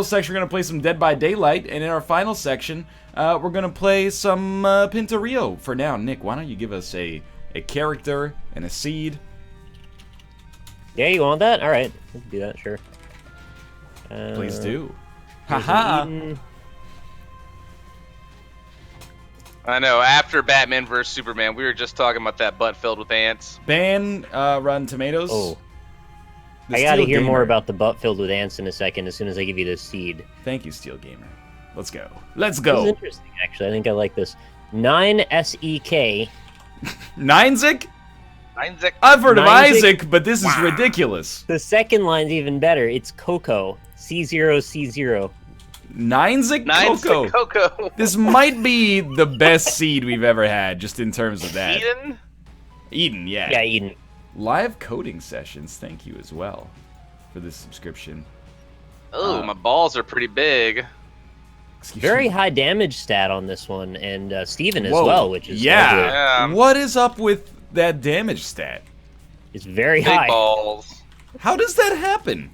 section, we're going to play some Dead by Daylight, and in our final section, we're going to play some Pinturillo. For now, Nick, why don't you give us a character and a seed? Yeah, you want that? All right, we can do that, sure. Please do. Haha. I know, after Batman vs. Superman, we were just talking about that butt filled with ants. Ban Rotten Tomatoes. Oh. The I gotta Steel hear more Gamer. about the butt filled with ants in a second as soon as I give you this seed. Thank you, Steel Gamer. Let's go. Let's This go. is interesting, actually. I think I like this. 9SEK. Ninezik? Isaac. I've heard of Ninezik? Isaac, but this is ridiculous. The second line's even better. It's Coco. C0C0. Ninezik Nine's Coco. Coco. This might be the best seed we've ever had, just in terms of that. Eden? Eden, yeah. Yeah, Eden. Live coding sessions, thank you as well for this subscription. Oh, my balls are pretty big. Excuse Very me. high damage stat on this one, and Steven as Whoa. well, which is yeah. lovely. Yeah. What is up with that damage stat? It's very Big high. balls. How does that happen?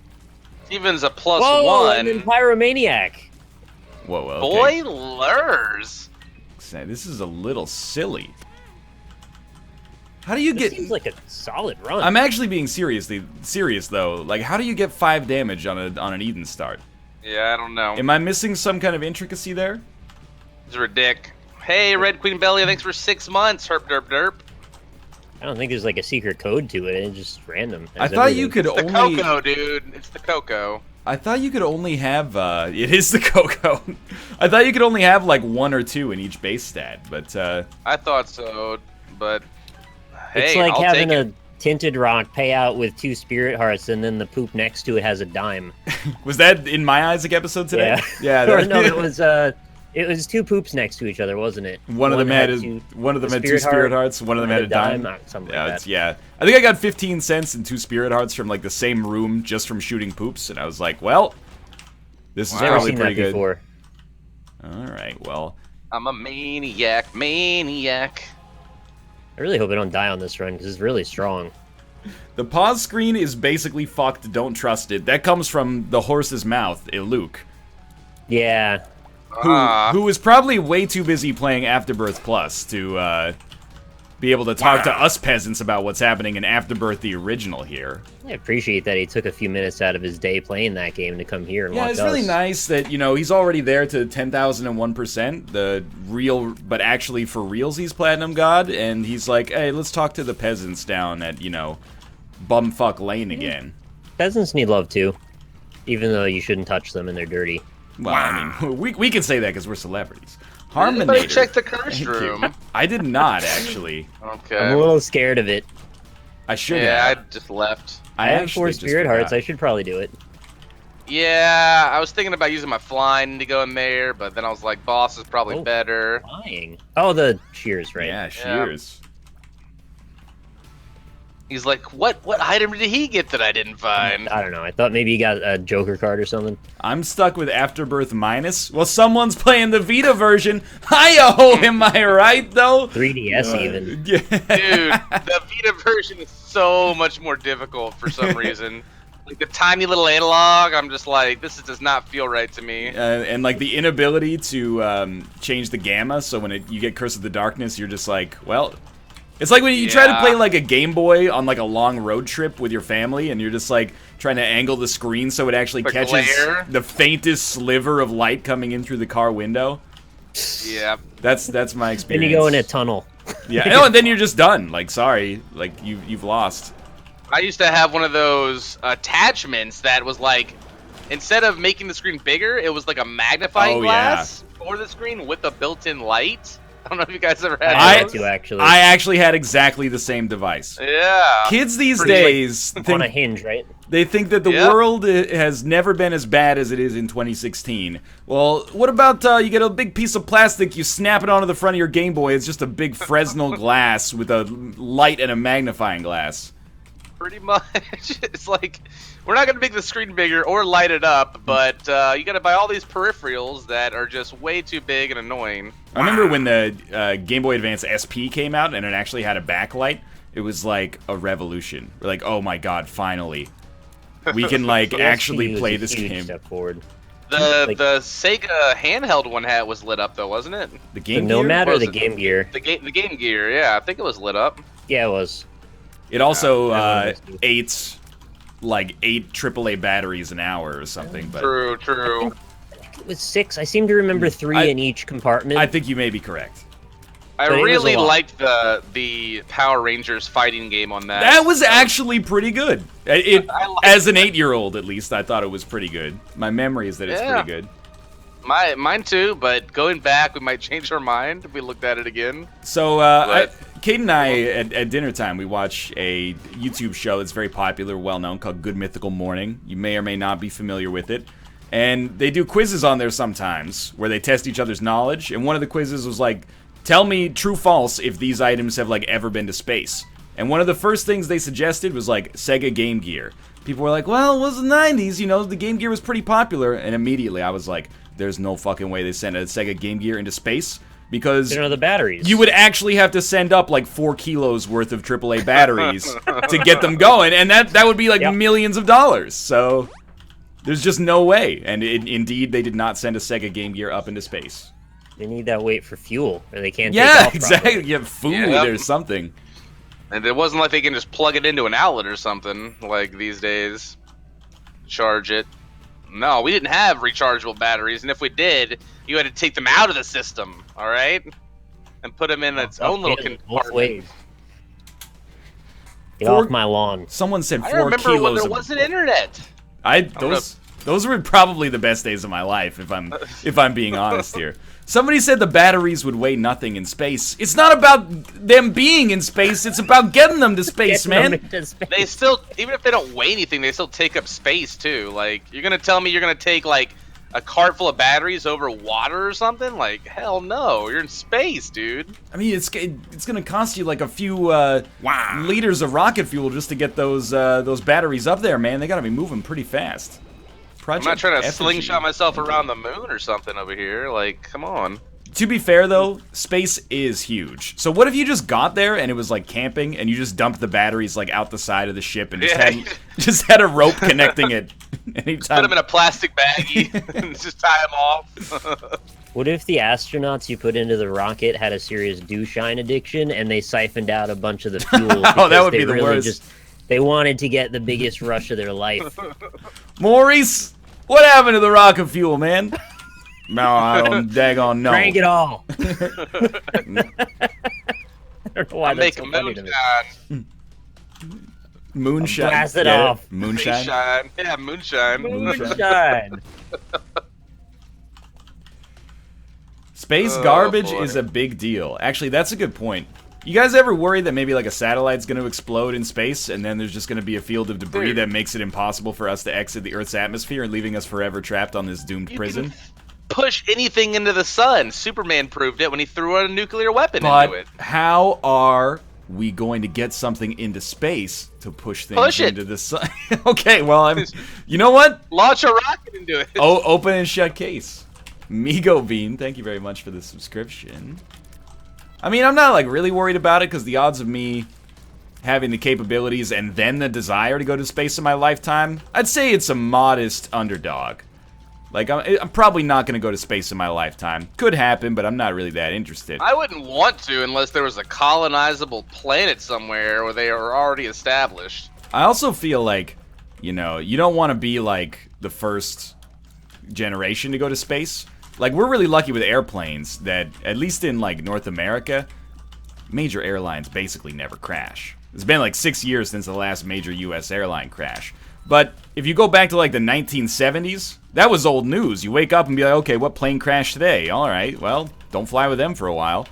Steven's a plus Whoa, one. and then Pyromaniac. Whoa, okay. Boilers. This is a little silly. How do you This get... seems like a solid run. I'm actually being serious though. Like, how do you get 5 damage on an Eden start? Yeah, I don't know. Am I missing some kind of intricacy there? It's ridiculous. Hey, Red Queen Belly, thanks for 6 months. Herp derp derp. I don't think there's like a secret code to it. It's just random. I as thought you everything. could The only... Coco, dude. It's the Coco. I thought you could only have, it is the Coco. I thought you could only have, like, 1 or 2 in each base stat, but, I thought so, but hey, It's like I'll having take a tinted rock pay out with 2 spirit hearts, and then the poop next to it has a dime. was that in my Isaac episode today? Yeah. Yeah. Or no, it was 2 poops next to each other, wasn't it? One of them had two two spirit hearts. One of them had a dime. Something Yeah, like that. yeah. I think I got 15 cents and 2 spirit hearts from like the same room just from shooting poops, and I was like, well, this is Never probably seen pretty that good. before. All right, well, I'm a maniac. I really hope I don't die on this run because it's really strong. the pause screen is basically fucked. Don't trust it. That comes from the horse's mouth, Luke, Yeah. who was probably way too busy playing Afterbirth Plus to be able to talk to us peasants about what's happening in Afterbirth the original here. I appreciate that he took a few minutes out of his day playing that game to come here and Yeah, watch it's us. really nice that, you know, he's already there to 10,001%, the real, but actually for reals he's Platinum God, and he's like, hey, let's talk to the peasants down at, you know, Bumfuck Lane again. Peasants need love too, even though you shouldn't touch them and they're dirty. Well, I mean, we can say that because we're celebrities. Anybody Harmonator. check the cursed Thank you. room? I did not, actually. Okay. I'm a little scared of it. I should Yeah, have. I just left. I have actually 4 just spirit hearts. forgot. I should probably do it. Yeah, I was thinking about using my flying to go in there, but then I was like, boss is probably Oh. better. Flying. Oh, the shears, right? Yeah, shears. He's like, what item did he get that I didn't find? I don't know. I thought maybe you got a Joker card or something. I'm stuck with Afterbirth minus. Well, someone's playing the Vita version. Hi-yo, am I right, though? 3DS even. Yeah. Dude, the Vita version is so much more difficult for some reason. Like the tiny little analog, I'm just like, this does not feel right to me. And like the inability to change the gamma, so when you get Curse of the Darkness, you're just like, well, it's like when you try to Yeah. play like a Game Boy on like a long road trip with your family, and you're just like trying to angle the screen so it actually The catches glare. the faintest sliver of light coming in through the car window. Yeah. That's my Then experience. you go in a tunnel. Yeah, no, and then you're just done. Like, sorry, like you've lost. I used to have one of those attachments that was like, instead of making the screen bigger, it was like a magnifying Oh, glass for the screen with a built-in light. I don't know if you guys ever I had had those. that too, actually. I actually had exactly the same device. Yeah. Kids these Pretty, days on a think, hinge, right? they think that the Yep. world has never been as bad as it is in 2016. Well, what about you get a big piece of plastic, you snap it onto the front of your Game Boy, it's just a big Fresnel glass with a light and a magnifying glass. Pretty much. It's like, we're not going to make the screen bigger or light it up, but you got to buy all these peripherals that are just way too big and annoying. I remember when the Game Boy Advance SP came out and it actually had a backlight. It was like a revolution. We're like, oh my god, finally. We can like actually PSP was play a this huge game. Step forward. The Sega handheld one was lit up though, wasn't it? The The Game Gear? Nomad or Was the it? Game Gear? The Game Gear, yeah, I think it was lit up. Yeah, it was. It also Yeah, ate like 8 AAA batteries an hour or something. But True. It was 6. I seem to remember 3 in each compartment. I think you may be correct. I But it was really a lot. liked the Power Rangers fighting game on that. That was actually pretty good. It I liked as an 8-year-old, at least, I thought it was pretty good. My memory is that it's Yeah. pretty good. Mine too, but going back, we might change our mind if we looked at it again. So, But- Kate and I, at dinner time, we watch a YouTube show that's very popular, well-known, called Good Mythical Morning. You may or may not be familiar with it. And they do quizzes on there sometimes, where they test each other's knowledge. And one of the quizzes was like, tell me true false if these items have, like, ever been to space. And one of the first things they suggested was, like, Sega Game Gear. People were like, well, it was the 90s, you know, the Game Gear was pretty popular. And immediately I was like, there's no fucking way they sent a Sega Game Gear into space. Because You know, the batteries. you would actually have to send up like 4 kilos worth of AAA batteries to get them going, and that would be like Yep. millions of dollars. So there's just no way. And indeed, they did not send a Sega Game Gear up into space. They need that weight for fuel, or they can't take Yeah, off exactly. properly. You have food Yep. or something. And it wasn't like they can just plug it into an outlet or something like these days. Charge it. No, we didn't have rechargeable batteries, and if we did, you had to take them out of the system, all right, and put them in its own little Okay, both compartment. ways. Get 4 off my lawn. Someone said I 4 remember kilos when there of... wasn't internet. Those were probably the best days of my life, if I'm being honest here. Somebody said the batteries would weigh nothing in space. It's not about them being in space, it's about getting them to space, Getting them man. into space. They still, even if they don't weigh anything, they still take up space too. Like, you're gonna tell me you're gonna take like a cart full of batteries over water or something? Like, hell no, you're in space, dude. I mean, it's gonna cost you like a few liters of rocket fuel just to get those batteries up there, man. They gotta be moving pretty fast. I'm not trying to Effigy. slingshot myself around the moon or something over here. Like, come on. To be fair, though, space is huge. So what if you just got there and it was like camping and you just dumped the batteries like out the side of the ship and just had a rope connecting it anytime? Put them in a plastic baggie and just tie them off. What if the astronauts you put into the rocket had a serious douche-shine addiction and they siphoned out a bunch of the fuel? Oh, that because would be they the really worst. They wanted to get the biggest rush of their life. Maurice, what happened to the rocket fuel, man? No, I don't daggone know. Drank it all. I don't know why I'll that's make a so funny to me. moonshine. Moonshine. Blast it Get off. Moonshine. Moonshine. Yeah, moonshine. Moonshine. Space Oh, garbage boy. is a big deal. Actually, that's a good point. You guys ever worry that maybe like a satellite's going to explode in space and then there's just going to be a field of debris Dude. that makes it impossible for us to exit the Earth's atmosphere and leaving us forever trapped on this doomed You prison? can push anything into the sun. Superman proved it when he threw a nuclear weapon But into it. how are we going to get something into space to push things Push it. into the sun? Okay, well, you know what? Launch a rocket into it. Oh, open and shut case. Migo Bean, thank you very much for the subscription. I mean, I'm not like really worried about it because the odds of me having the capabilities and then the desire to go to space in my lifetime, I'd say it's a modest underdog. Like, I'm probably not going to go to space in my lifetime. Could happen, but I'm not really that interested. I wouldn't want to unless there was a colonizable planet somewhere where they are already established. I also feel like, you know, you don't want to be like the first generation to go to space. Like, we're really lucky with airplanes that, at least in like North America, major airlines basically never crash. It's been like 6 years since the last major US airline crash. But if you go back to like the 1970s, that was old news. You wake up and be like, okay, what plane crashed today? All right, well, don't fly with them for a while.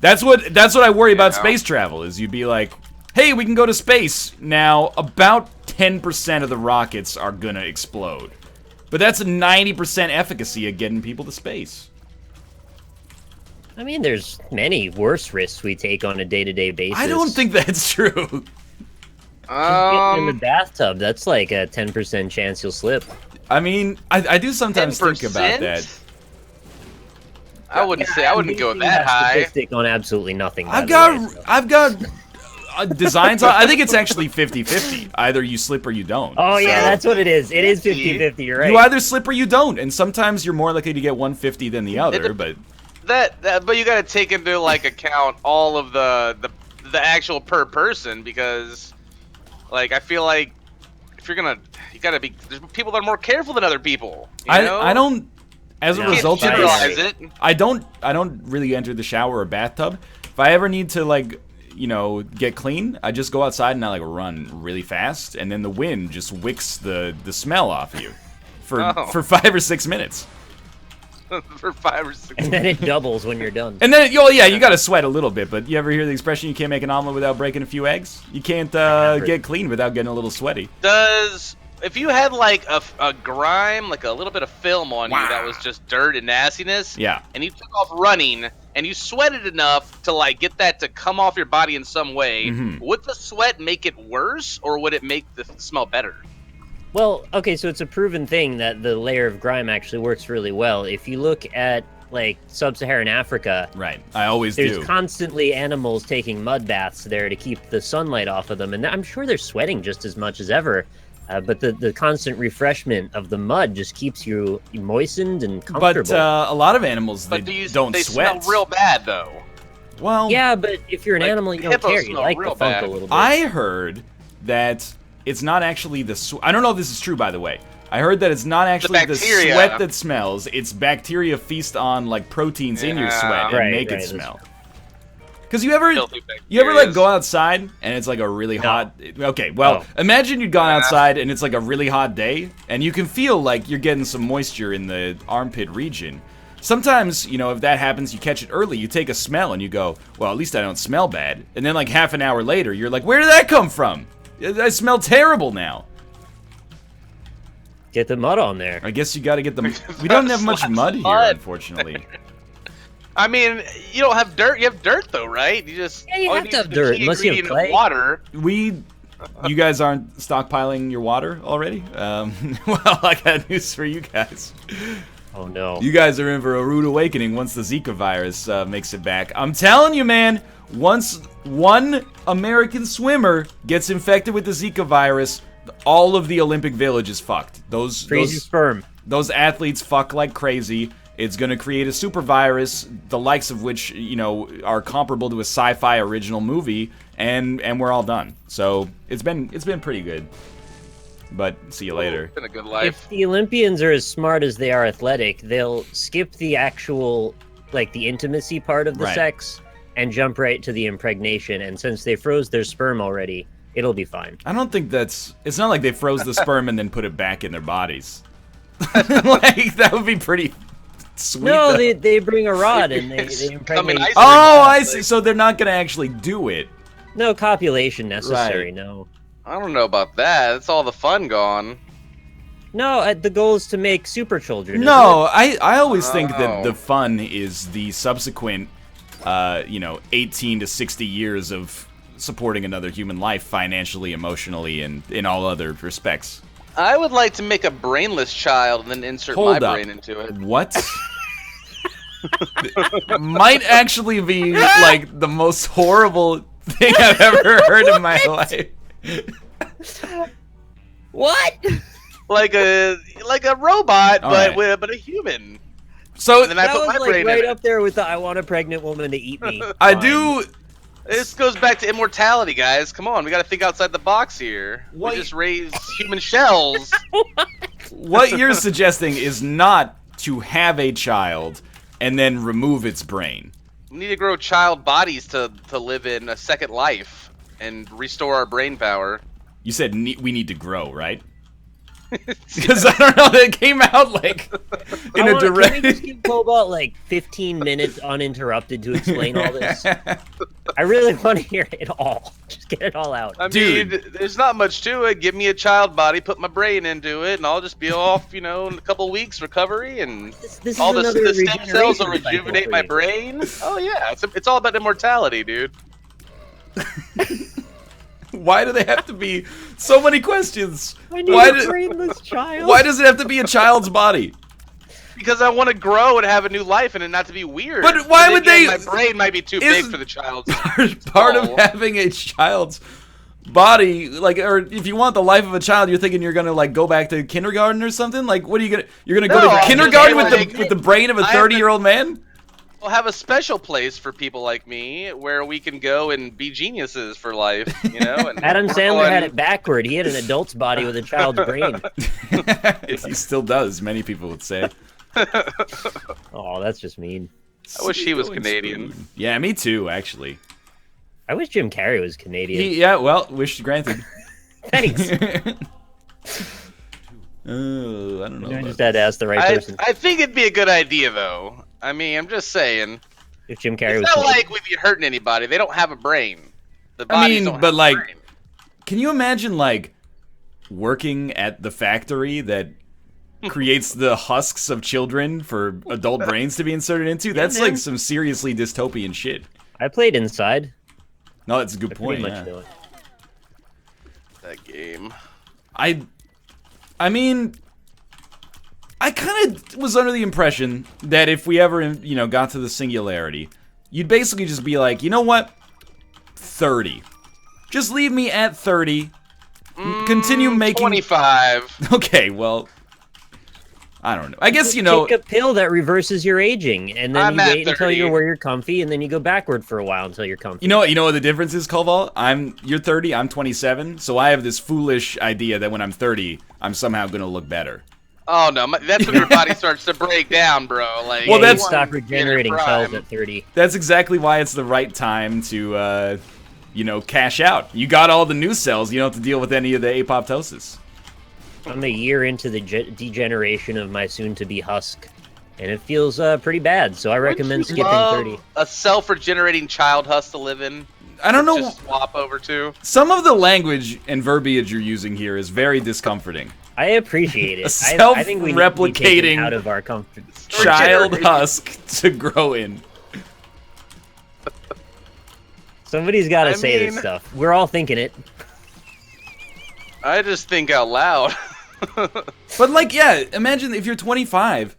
That's what I worry about Yeah. space travel, is you'd be like, hey, we can go to space. Now, about 10% of the rockets are gonna explode. But that's a 90% efficacy of getting people to space. I mean, there's many worse risks we take on a day-to-day basis. I don't think that's true. Getting in the bathtub, that's like a 10% chance you'll slip. I mean, I do sometimes 10%? think about that. I wouldn't say. I wouldn't go Basing that high. Statistic on absolutely nothing. by I've the way, got so. I've got designs, I think it's actually 50-50. Either you slip or you don't. Oh, yeah, that's what it is. It is 50-50, you're right. You either slip or you don't, and sometimes you're more likely to get 150 than the other, but... But you gotta take into, like, account all of the actual per person, because, like, I feel like if you're gonna... You gotta be... There's people that are more careful than other people, you know? I don't... As a result of this, it. I don't really enter the shower or bathtub. If I ever need to, like, you know, get clean, I just go outside and I, like, run really fast, and then the wind just wicks the smell off you for 5 or 6 minutes. For 5 or 6 And then it doubles when you're done. And then, yeah, you gotta sweat a little bit, but you ever hear the expression, you can't make an omelet without breaking a few eggs? You can't get clean without getting a little sweaty. If you had, like, a grime, like a little bit of film on you that was just dirt and nastiness, yeah, and you took off running, and you sweated enough to, like, get that to come off your body in some way, would the sweat make it worse, or would it make the smell better? Well, okay, so it's a proven thing that the layer of grime actually works really well. If you look at, like, sub-Saharan Africa... Right, I always do. There's constantly animals taking mud baths there to keep the sunlight off of them, and I'm sure they're sweating just as much as ever. But the constant refreshment of the mud just keeps you moistened and comfortable. But a lot of animals, they don't sweat. They smell real bad, though. Well... Yeah, but if you're an animal, you don't care. You like the funk a little bit. I heard that it's not actually the... I don't know if this is true, by the way. I heard that it's not actually the sweat that smells. It's bacteria feast on, like, proteins in your sweat and make it smell. Because you ever like go outside and it's like a really hot... Okay, well, imagine you'd gone outside and it's like a really hot day and you can feel like you're getting some moisture in the armpit region. Sometimes, you know, if that happens, you catch it early, you take a smell and you go, well, at least I don't smell bad. And then like half an hour later, you're like, where did that come from? I smell terrible now. Get the mud on there. I guess you gotta get the... We don't have much mud here, unfortunately. I mean, you don't have dirt. You have dirt, thoh, right? You just you have to have dirt unless you have clay. Water. You guys aren't stockpiling your water already? Well, I got news for you guys. Oh no! You guys are in for a rude awakening once the Zika virus makes it back. I'm telling you, man. Once one American swimmer gets infected with the Zika virus, all of the Olympic Village is fucked. Those sperm. Those athletes fuck like crazy. It's going to create a super virus, the likes of which, you know, are comparable to a sci-fi original movie, and we're all done. So it's been pretty good. But see you later. It's been a good life. If the Olympians are as smart as they are athletic, they'll skip the actual, like, the intimacy part of the sex and jump right to the impregnation. And since they froze their sperm already, it'll be fine. I don't think that's... It's not like they froze the sperm and then put it back in their bodies. Like, that would be pretty... Sweet, no, they bring a rod and they impregnate. Oh, I see. So they're not going to actually do it. No copulation necessary, no. I don't know about that. That's all the fun gone. No, the goal is to make super children. No, I always think that the fun is the subsequent, 18 to 60 years of supporting another human life financially, emotionally, and in all other respects. I would like to make a brainless child and then insert my brain into it. What? Might actually be, like, the most horrible thing I've ever heard in my life. What? Like a robot, but a human. So and then I put my brain right in up there with the I want a pregnant woman to eat me. I do... This goes back to immortality, guys. Come on, we gotta think outside the box here. We just raise human shells. What you're suggesting is not to have a child and then remove its brain. We need to grow child bodies to live in a second life and restore our brain power. You said we need to grow, right? Because I don't know, that came out like in a direct. Can we just give Cobalt like 15 minutes uninterrupted to explain all this? I really want to hear it all. Just get it all out. I mean, there's not much to it. Give me a child body, put my brain into it, and I'll just be off, in a couple weeks recovery, and this all the stem cells will rejuvenate my brain. Oh yeah, it's all about immortality, dude. Why do they have to be so many questions? I need a brainless child. Why does it have to be a child's body? Because I want to grow and have a new life and it not to be weird. But why would they? My brain might be too big for the child's. Part of having a child's body, like, or if you want the life of a child, you're thinking you're gonna like go back to kindergarten or something. Like, what are you gonna? You're gonna go to kindergarten with the brain of a 30-year-old man? We'll have a special place for people like me where we can go and be geniuses for life, you know? And Adam Sandler had it backward. He had an adult's body with a child's brain. He still does, many people would say. Oh, that's just mean. I wish he was Canadian. Spoon. Yeah, me too, actually. I wish Jim Carrey was Canadian. Yeah, well, wish granted. Thanks. I don't know. I just had to ask the right person. I think it'd be a good idea, though. I mean, I'm just saying. If Jim Carrey was not like we'd be hurting anybody. They don't have a brain. The bodies don't have like, a brain. Can you imagine, like, working at the factory that creates the husks of children for adult brains to be inserted into? That's like some seriously dystopian shit. I played Inside. No, that's a good point. Pretty much know it. That game. I mean, I kind of was under the impression that if we ever, you know, got to the singularity, you'd basically just be like, you know what? 30. Just leave me at 30. Continue making 25. Okay, well, I don't know. I guess, you know, take a pill that reverses your aging, and then I'm you at wait until 30. you're where you're comfy, and then you go backward for a while until you're comfy. you know what the difference is, Koval? You're 30, I'm 27, so I have this foolish idea that when I'm 30, I'm somehow gonna look better. Oh no, that's when your body starts to break down, bro. Like, Well, that's- you stop regenerating cells at 30. That's exactly why it's the right time to, you know, cash out. You got all the new cells, you don't have to deal with any of the apoptosis. I'm a year into the degeneration of my soon-to-be husk, and it feels pretty bad, so I recommend skipping 30. A self-regenerating child husk to live in. I don't know. Just swap over to. Some of the language and verbiage you're using here is very discomforting. I appreciate it. A I think we need to be taken self-replicating out of our comfort. Child husk to grow in. Somebody's got to say this stuff. We're all thinking it. I just think out loud. But like, yeah, imagine if you're 25,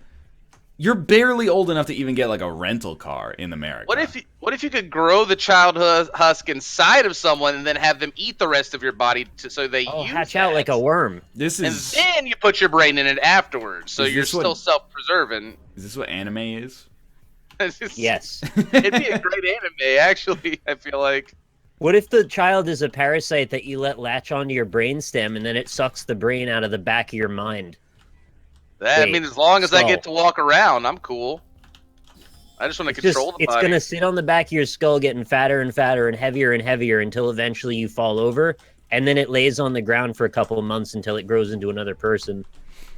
you're barely old enough to even get like a rental car in America. What if you could grow the child husk inside of someone and then have them eat the rest of your body so they use hatch out like a worm. And then you put your brain in it afterwards, so you're still self-preserving. Is this what anime is? Yes. It'd be a great anime, actually, I feel like. What if the child is a parasite that you let latch onto your brainstem and then it sucks the brain out of the back of your mind? I mean, as long as I get to walk around, I'm cool. I just want to control the body. It's going to sit on the back of your skull getting fatter and fatter and heavier until eventually you fall over, and then it lays on the ground for a couple of months until it grows into another person.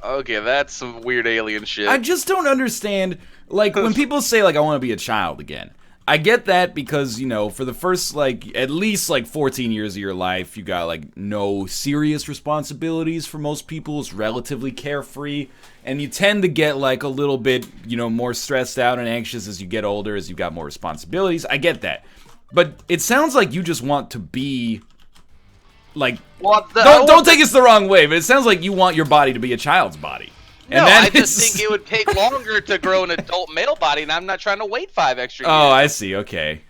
Okay, that's some weird alien shit. I just don't understand, like, when people say, like, I want to be a child again. I get that because, you know, for the first, like, at least, like, 14 years of your life, you got, like, no serious responsibilities for most people. It's relatively carefree. And you tend to get, like, a little bit, you know, more stressed out and anxious as you get older, as you've got more responsibilities. I get that. But it sounds like you just want to be, like, don't take us the wrong way, but it sounds like you want your body to be a child's body. No, I just think it would take longer to grow an adult male body, and I'm not trying to wait 5 extra years. Oh, I see. Okay.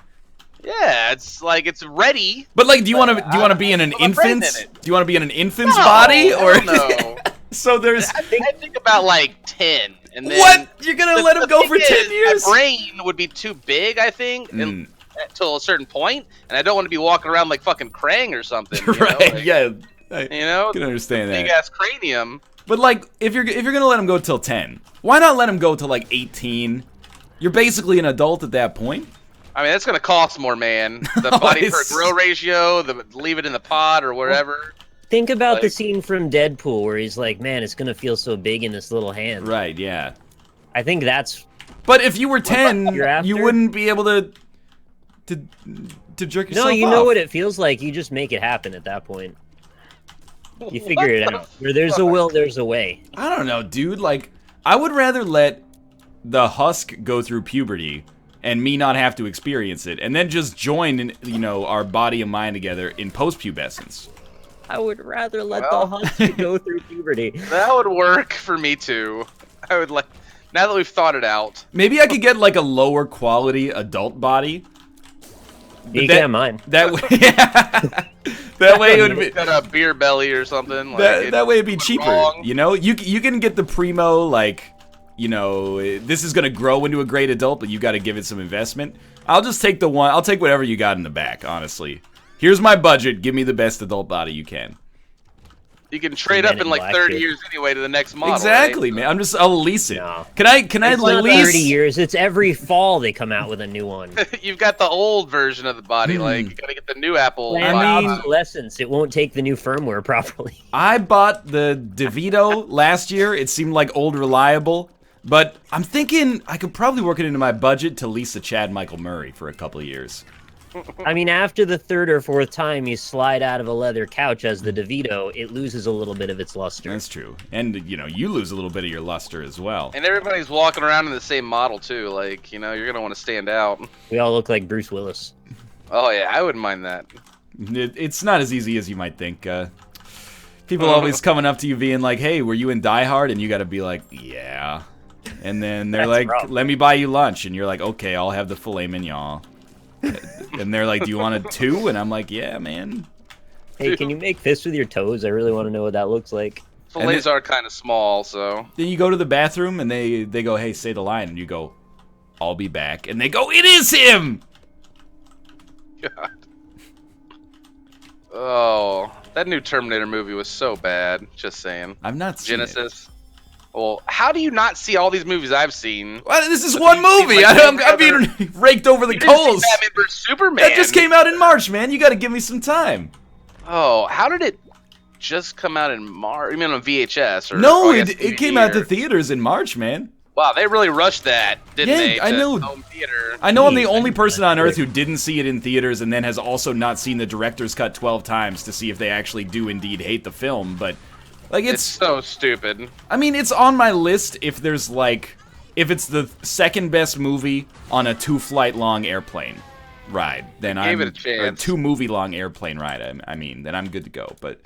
Yeah, it's like it's ready. But like, do you want to be in an infant's? Do you want to be in an infant's body, or no? So there's. I think about like 10, and then what you're gonna let him go for 10 years? My brain would be too big, I think, until a certain point, and I don't want to be walking around like fucking Krang or something. Right? Like, yeah. You know, I can understand that. Big ass cranium. But like, if you're gonna let him go till 10, why not let him go till like 18? You're basically an adult at that point. I mean, that's gonna cost more, man. The body per grow ratio, leave it in the pod or whatever. Think about the scene from Deadpool where he's like, "Man, it's gonna feel so big in this little hand." Right? Yeah. I think that's. But if you were 10, you wouldn't be able to jerk yourself off. No, you know what it feels like. You just make it happen at that point. You figure it out. Where there's a will, there's a way. I don't know, dude. Like, I would rather let the husk go through puberty and me not have to experience it, and then just join, you know, our body and mind together in post-pubescence. I would rather let the husk go through puberty. That would work for me too. I would like Now that we've thought it out, Maybe I could get like a lower quality adult body. You can have mine. That way, that way it would be. got a beer belly or something. That way it'd be cheaper. wrong. You know, you can get the primo, like, you know, this is gonna grow into a great adult, but you got to give it some investment. I'll just take the one. I'll take whatever you got in the back. Honestly, here's my budget. Give me the best adult body you can. You can trade up in like 30 years anyway to the next model. Exactly, right? man. I'll lease it. No. Can I It's not lease? 30 years. It's every fall they come out with a new one. You've got the old version of the body. Like you gotta get the new Apple. Planned body. obsolescence. It won't take the new firmware properly. I bought the DeVito last year. It seemed like old reliable, but I'm thinking I could probably work it into my budget to lease a Chad Michael Murray for a couple of years. I mean, after the third or fourth time you slide out of a leather couch as the DeVito, it loses a little bit of its luster. That's true. And, you know, you lose a little bit of your luster as well. And everybody's walking around in the same model too. Like, you know, you're gonna want to stand out. We all look like Bruce Willis. Oh yeah, I wouldn't mind that. It's not as easy as you might think. People always coming up to you being like, hey, were you in Die Hard? And you gotta be like, yeah. And then they're like, rough. let me buy you lunch. And you're like, okay, I'll have the filet mignon. And they're like, do you want a 2? And I'm like, yeah, man. Hey, can you make fists with your toes? I really want to know what that looks like. Fillets are kind of small, so. Then you go to the bathroom and they go, hey, say the line. And you go, I'll be back. And they go, it is him! God. Oh, that new Terminator movie was so bad. Just saying. I've not seen it. Genesis. Well, how do you not see all these movies I've seen? Well, this is But one you've seen, movie. like, I'm being raked over the You didn't see coals. Batman vs Superman. That just came out in March, man. You got to give me some time. Oh, how did it just come out in March? You mean on VHS? Or, No, oh, I guess it came out to theater. theaters in March, man. Wow, they really rushed that, didn't Yeah, they? I to know. Home theater. I know I'm the Jeez, only I person did on not earth see who didn't see it in theaters and then has also not seen the director's cut 12 times to see if they actually do indeed hate the film, but like It's so stupid. I mean, it's on my list if there's like if it's the second best movie on a 2-flight long airplane ride, then Gave I'm it a chance. 2-movie long airplane ride. I mean, then I'm good to go, but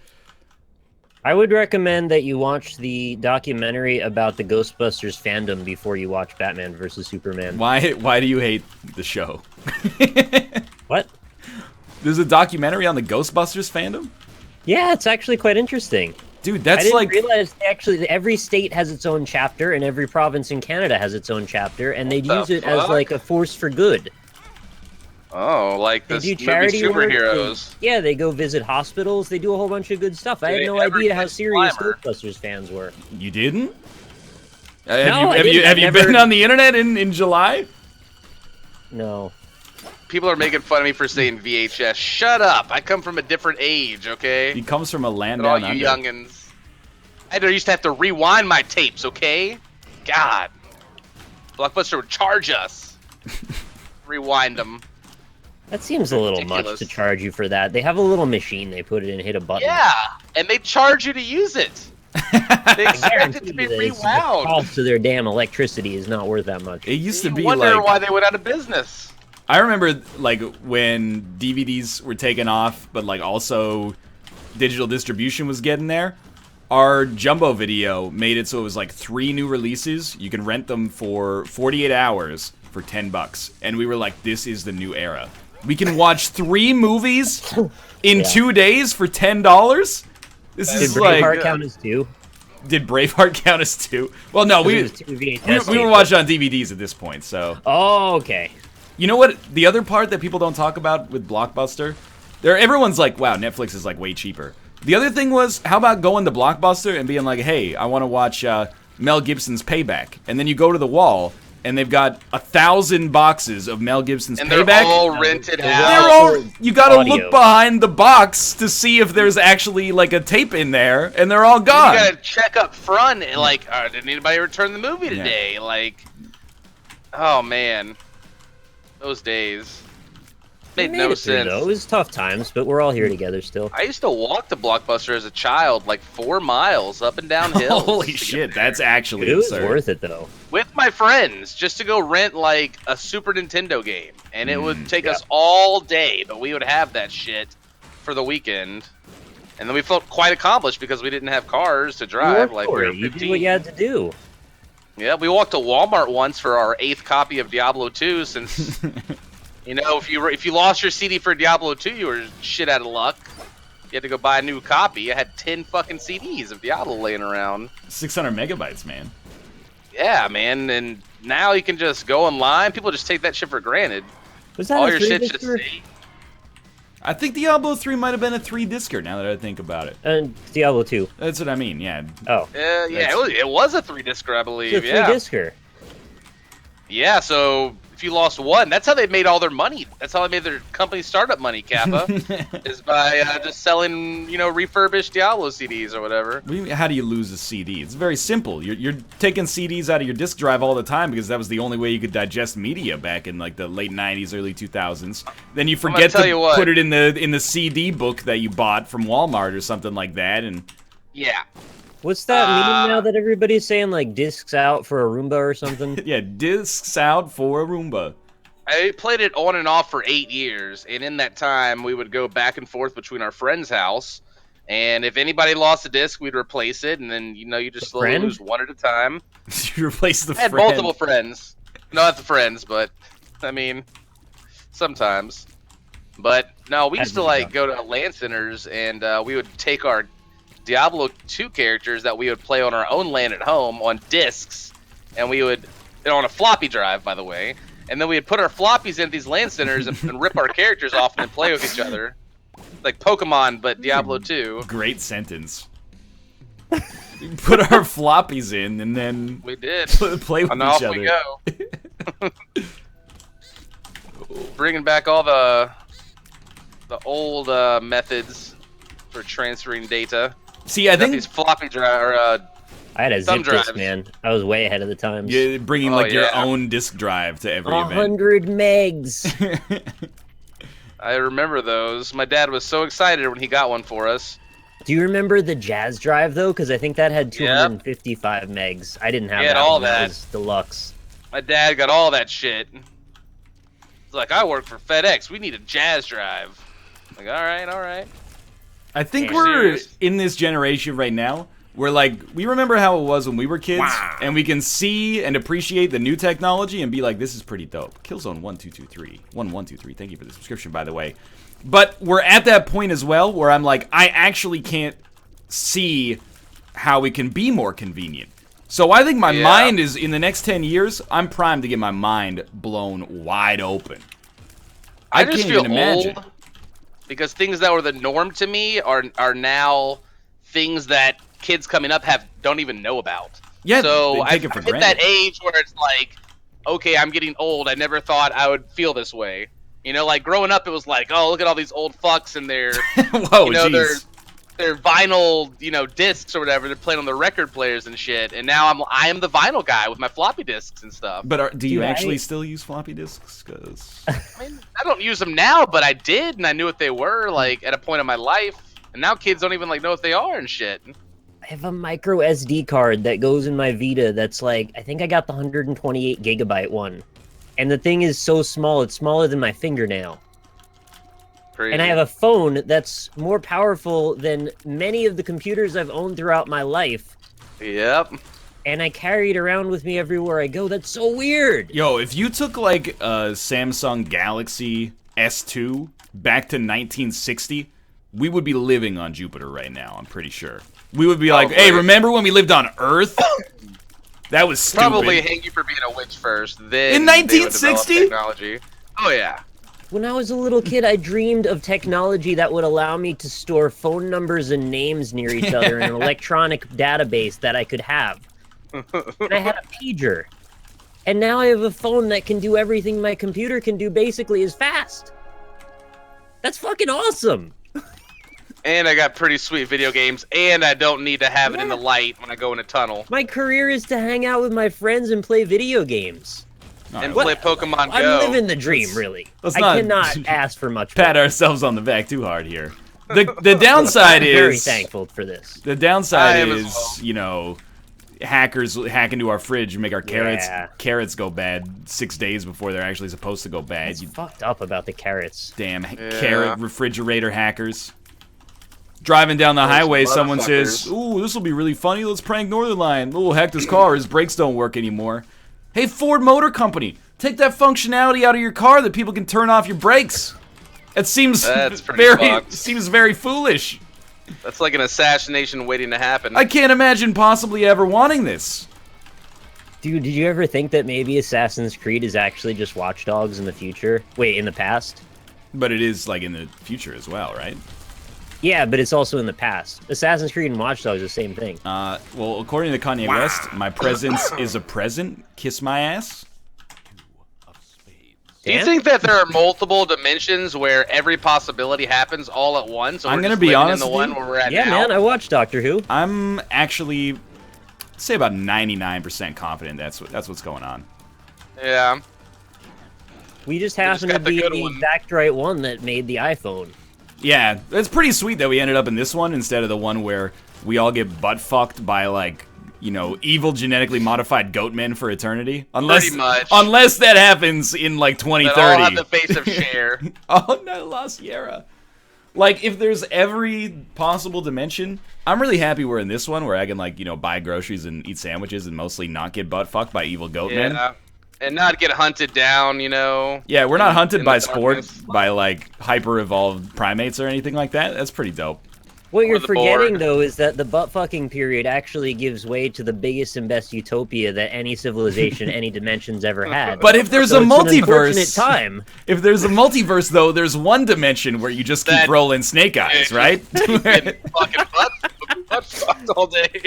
I would recommend that you watch the documentary about the Ghostbusters fandom before you watch Batman vs Superman. why do you hate the show? What? There's a documentary on the Ghostbusters fandom? Yeah, it's actually quite interesting. Dude, I that's didn't like realize actually every state has its own chapter and every province in Canada has its own chapter, and they'd What use the it as fuck? like a force for good. Oh, like They this do movie charity work. superheroes. Yeah, they go visit hospitals. They do a whole bunch of good stuff. I Do had they no ever idea how kiss serious Slimer? Ghostbusters fans were. you didn't? No, I have didn't. you I've never- been on the internet in July? No. People are making fun of me for saying VHS. Shut up! I come from a different age, okay? He comes from a land And all down you under. youngins. I used to have to rewind my tapes, okay? God. Blockbuster would charge us. Rewind them. That seems a little much Ridiculous. to charge you for that. They have a little machine. They put it in, hit a button. Yeah, and they charge you to use it. They expect it to be The rewound. cost of their damn electricity is not worth that much. It used to You be wonder like why they went out of business. I remember like when DVDs were taken off, but like also digital distribution was getting there. Our Jumbo Video made it so it was like 3 new releases. You can rent them for 48 hours for $10, and we were like, "This is the new era. We can watch 3 movies in Yeah. 2 days for $10." This Did is Braveheart like, count as 2? did Braveheart count as 2? Well, no, It we was 2 VHS we were tapes. watching on DVDs at this point, so. Oh, okay. You know what? The other part that people don't talk about with Blockbuster, everyone's like, "Wow, Netflix is like way cheaper." The other thing was, how about going to Blockbuster and being like, "Hey, I want to watch Mel Gibson's Payback," and then you go to the wall and they've got 1,000 boxes of Mel Gibson's And Payback. they're all rented They're out. They're all. You gotta Audio. look behind the box to see if there's actually like a tape in there, and they're all You gone. gotta check up front and like, did anybody return the movie Yeah. today? Like, oh man, those days We made made no it through, sense. though. It was tough times, but we're all here together still. I used to walk to Blockbuster as a child, like 4 miles up and down hills. Holy to get shit, there. that's actually It was absurd. worth it, though. With my friends, just to go rent like a Super Nintendo game, and it would take yeah. us all day, but we would have that shit for the weekend, and then we felt quite accomplished because we didn't have cars to You drive. worked Like for we it. were You did 15. what you had to do. Yeah, we walked to Walmart once for our 8th copy of Diablo 2 since, you know, if you lost your CD for Diablo 2, you were shit out of luck. You had to go buy a new copy. I had 10 fucking CDs of Diablo laying around. 600 megabytes, man. Yeah, man, and now you can just go online. People just take that shit for granted. Was that All a your shit's just 3-discer? saved. I think Diablo 3 might have been a 3-discer now that I think about it. And Diablo 2. That's what I mean, yeah. Oh. Yeah, it was a 3-discer, I believe. It's a Yeah. 3-discer. Yeah, so if you lost one, that's how they made all their money. That's how they made their company startup money, Kappa, is by just selling, you know, refurbished Diablo CDs or whatever. What do you mean, how do you lose a CD? It's very simple. You're taking CDs out of your disk drive all the time because that was the only way you could digest media back in like the late 90s, early 2000s. Then you forget to put it in the CD book that you bought from Walmart or something like that, and Yeah. What's that meme now that everybody's saying, like, discs out for a Roomba or something? yeah, discs out for a Roomba. I played it on and off for 8 years, and in that time, we would go back and forth between our friend's house, and if anybody lost a disc, we'd replace it, and then, you know, you just slowly lose one at a time. You replace the I had friend. multiple friends. Not the friends, but, I mean, sometimes. But, no, we used to, like, go to LAN centers, and we would take our Diablo 2 characters that we would play on our own LAN at home on discs, and we would, on a floppy drive, by the way, and then we would put our floppies in these LAN centers and rip our characters off and then play with each other. Like Pokemon, but Diablo 2. Great sentence. Put our floppies in and then We did. play with And each off other. we go. Bringing back all the old methods for transferring data. See, I think these floppy drive I had a thumb zip disk, drives. man. I was way ahead of the times. you're bringing Oh, like your yeah. own disk drive to every event. 100 megs. I remember those. My dad was so excited when he got one for us. Do you remember the Jazz drive, though? Because I think that had 255 megs. I didn't have He had that all one. that. It was deluxe. My dad got all that shit. He's like, I work for FedEx. We need a Jazz drive. I'm like, all right. I think Yeah. we're Serious? in this generation right now where, like, we remember how it was when we were kids, and we can see and appreciate the new technology and be like, this is pretty dope. Killzone 1223. 1123. Thank you for the subscription, by the way. But we're at that point as well where I'm like, I actually can't see how it can be more convenient. So I think my mind is, in the next 10 years, I'm primed to get my mind blown wide open. I just can't feel even imagine. old because things that were the norm to me are now things that kids coming up don't even know about. Yeah, so they I take it for hit granted. that age where it's like, okay, I'm getting old. I never thought I would feel this way. You know, like growing up, it was like, oh, look at all these old fucks and their, Whoa, you know, jeez. their vinyl, you know, discs or whatever. They're playing on the record players and shit. And now I am the vinyl guy with my floppy disks and stuff. But do you Dude, actually still use floppy disks? 'Cause I mean, I don't use them now, but I did, and I knew what they were, like, at a point in my life. And now kids don't even, like, know what they are and shit. I have a micro SD card that goes in my Vita that's like, I think I got the 128 gigabyte one. And the thing is so small, it's smaller than my fingernail. Crazy. And I have a phone that's more powerful than many of the computers I've owned throughout my life. Yep. And I carry it around with me everywhere I go. That's so weird. Yo, if you took like a Samsung Galaxy S2 back to 1960, we would be living on Jupiter right now, I'm pretty sure. We would be like, hey, remember when we lived on Earth? That was stupid. Probably hang you for being a witch first. Then In they would develop 1960? technology. Oh, yeah. When I was a little kid, I dreamed of technology that would allow me to store phone numbers and names near each other in an electronic database that I could have. And I had a pager. And now I have a phone that can do everything my computer can do basically as fast. That's fucking awesome. And I got pretty sweet video games, and I don't need to have it in the light when I go in a tunnel. My career is to hang out with my friends and play video games. And Alright, play Pokemon I'm Go. living the dream, really. let's I not cannot ask for much pat more. ourselves on the back too hard here. The downside I'm is very thankful for this. the downside I am as is, well. you know, hackers hack into our fridge and make our Yeah. carrots go bad 6 days before they're actually supposed to go bad. It's You fucked up about the carrots. damn carrot refrigerator hackers. Driving down the Those highway, someone says, motherfuckers. "Ooh, this will be really funny. Let's prank Northernlion. Oh, heck, this car, his brakes don't work anymore." Hey, Ford Motor Company, take that functionality out of your car that people can turn off your brakes. It seems That's pretty fucked. seems very foolish. That's like an assassination waiting to happen. I can't imagine possibly ever wanting this. Dude, did you ever think that maybe Assassin's Creed is actually just Watch Dogs in the future? Wait, in the past? But it is like in the future as well, right? Yeah, but it's also in the past. Assassin's Creed and Watch Dogs are the same thing. Well, according to Kanye West, my presence is a present. Kiss my ass. Do you Dan? think that there are multiple dimensions where every possibility happens all at once? Or I'm we're gonna just be living honest in the with one you. where we're at Yeah, now? man, I watched Doctor Who. I'm actually, say about 99% confident that's what's going on. Yeah. We just just happen to got the be good the one. exact right one that made the iPhone. Yeah, it's pretty sweet that we ended up in this one instead of the one where we all get butt fucked by like, you know, evil genetically modified goat men for eternity. Pretty much. Unless that happens in like That 2030. all have the face of Cher. Oh no, La Sierra. Like, if there's every possible dimension, I'm really happy we're in this one where I can, like, you know, buy groceries and eat sandwiches and mostly not get butt fucked by evil goat men. Yeah. And not get hunted down, you know. Yeah, we're not hunted in by the sport, darkness. by, like, hyper-evolved primates or anything like that. That's pretty dope. What you're the forgetting, board. though, is that the butt-fucking period actually gives way to the biggest and best utopia that any civilization, any dimension's ever had. But if there's So a it's an unfortunate multiverse, time. if there's a multiverse, though, there's one dimension where you just keep That- rolling snake eyes, right? Getting fucking butt fucked all day.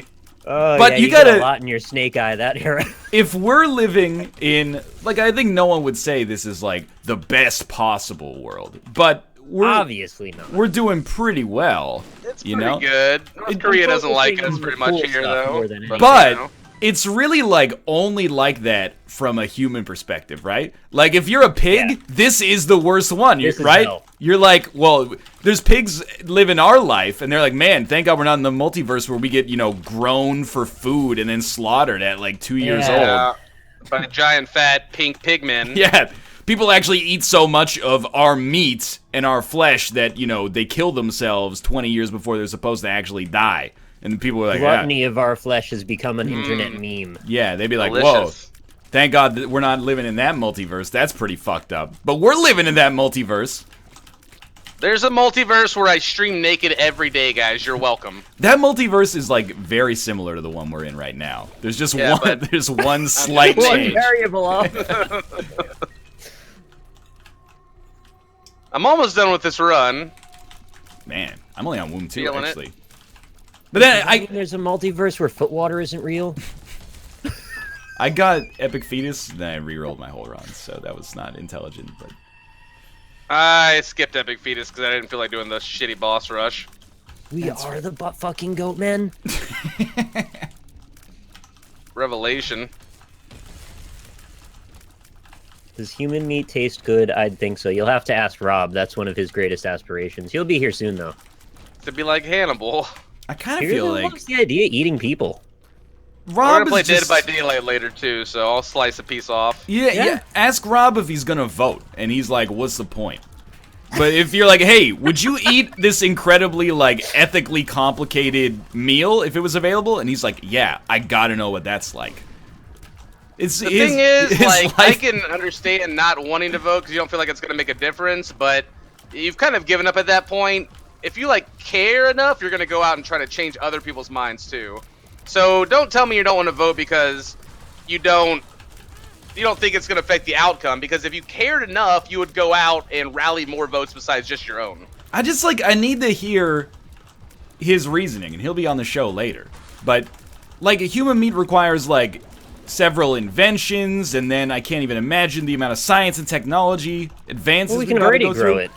Oh, But yeah, you got gotta- a lot in your snake eye that era. If we're living in, like, I think no one would say this is, like, the best possible world, but Obviously not. we're doing pretty well. It's You pretty know? good. North Korea doesn't like focusing us on pretty the much cool here, stuff though. more than anything. But you know. it's really like only like that from a human perspective, right? Like if you're a pig, Yeah. this is the worst one, This is right? hell. You're like, well, there's pigs living our life, and they're like, man, thank God we're not in the multiverse where we get, you know, grown for food and then slaughtered at like 2 years old. Yeah, by giant fat pink pigmen. Yeah, people actually eat so much of our meat and our flesh that, you know, they kill themselves 20 years before they're supposed to actually die. And people are like, yeah. Gluttony of our flesh has become an internet meme. Yeah, they'd be like, Delicious. whoa, thank God that we're not living in that multiverse. That's pretty fucked up. But we're living in that multiverse. There's a multiverse where I stream naked every day, guys. You're welcome. That multiverse is like very similar to the one we're in right now. There's just Yeah, one. but- There's one slight One change. variable off. I'm almost done with this run. Man, I'm only on Womb 2, Feeling it. actually. But then I mean, there's a multiverse where footwater isn't real. I got Epic Fetus, then I re-rolled my whole run, so that was not intelligent. But I skipped Epic Fetus because I didn't feel like doing the shitty boss rush. We are the butt fucking goat men. Revelation. Does human meat taste good? I'd think so. You'll have to ask Rob. That's one of his greatest aspirations. He'll be here soon, though. To be like Hannibal. I kind of Here's feel like the idea: eating people. We're Rob gonna play is just... Dead by Daylight later too, so I'll slice a piece off. Yeah, yeah. Yeah. Ask Rob if he's gonna vote, and he's like, "What's the point?" But if you're like, "Hey, would you eat this incredibly like ethically complicated meal if it was available?" and he's like, "Yeah, I gotta know what that's like." It's The thing is, his like, I life- can understand not wanting to vote because you don't feel like it's gonna make a difference, but you've kind of given up at that point. If you like care enough, you're gonna go out and try to change other people's minds too. So don't tell me you don't want to vote because you don't think it's gonna affect the outcome. Because if you cared enough, you would go out and rally more votes besides just your own. I just like I need to hear his reasoning, and he'll be on the show later. But like a human meat requires like several inventions, and then I can't even imagine the amount of science and technology advances. Well, we we've can gotta already go grow through. it.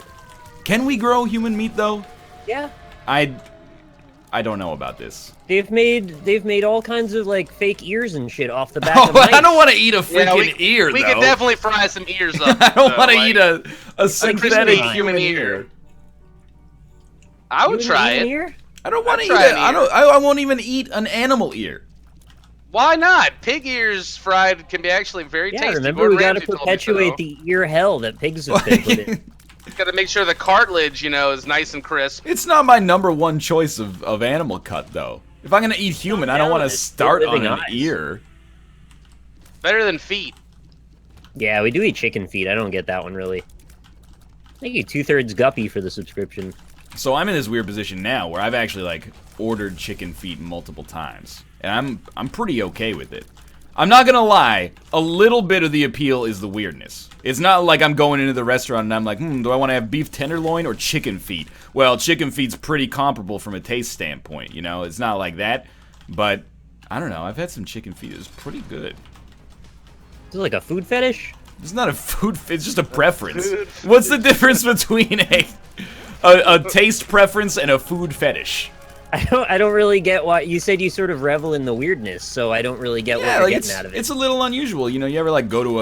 Can we grow human meat though? Yeah. I don't know about this. They've made all kinds of like fake ears and shit off the back Oh, of mice. I don't want to eat a freaking ear we though. could definitely fry some ears up. I don't though, want to like, eat a synthetic crispy human human ear. ear. I would try it. Ear? I don't want to I'd eat try it. an I ear. don't. I won't even eat an animal ear. Why not? Pig ears fried can be actually very Yeah, tasty. remember Gordon we gotta Ramsay told me perpetuate so. the ear hell that pigs have been put in. Gotta make sure the cartilage, is nice and crisp. It's not my #1 choice of animal cut, though. If I'm gonna eat human, I don't want to start on an ear. Better than feet. Yeah, we do eat chicken feet. I don't get that one, really. Thank you, 2/3 Guppy, for the subscription. So I'm in this weird position now where I've actually, like, ordered chicken feet multiple times. And I'm pretty okay with it. I'm not gonna lie, a little bit of the appeal is the weirdness. It's not like I'm going into the restaurant and I'm like, do I want to have beef tenderloin or chicken feet? Well, chicken feet's pretty comparable from a taste standpoint, It's not like that, but I don't know. I've had some chicken feet. It was pretty good. Is it like a food fetish? It's not a food. It's just a preference. What's the difference between a taste preference and a food fetish? I don't really get why you said you sort of revel in the weirdness, so I don't really get what you're getting out of it. It's a little unusual, You ever like go to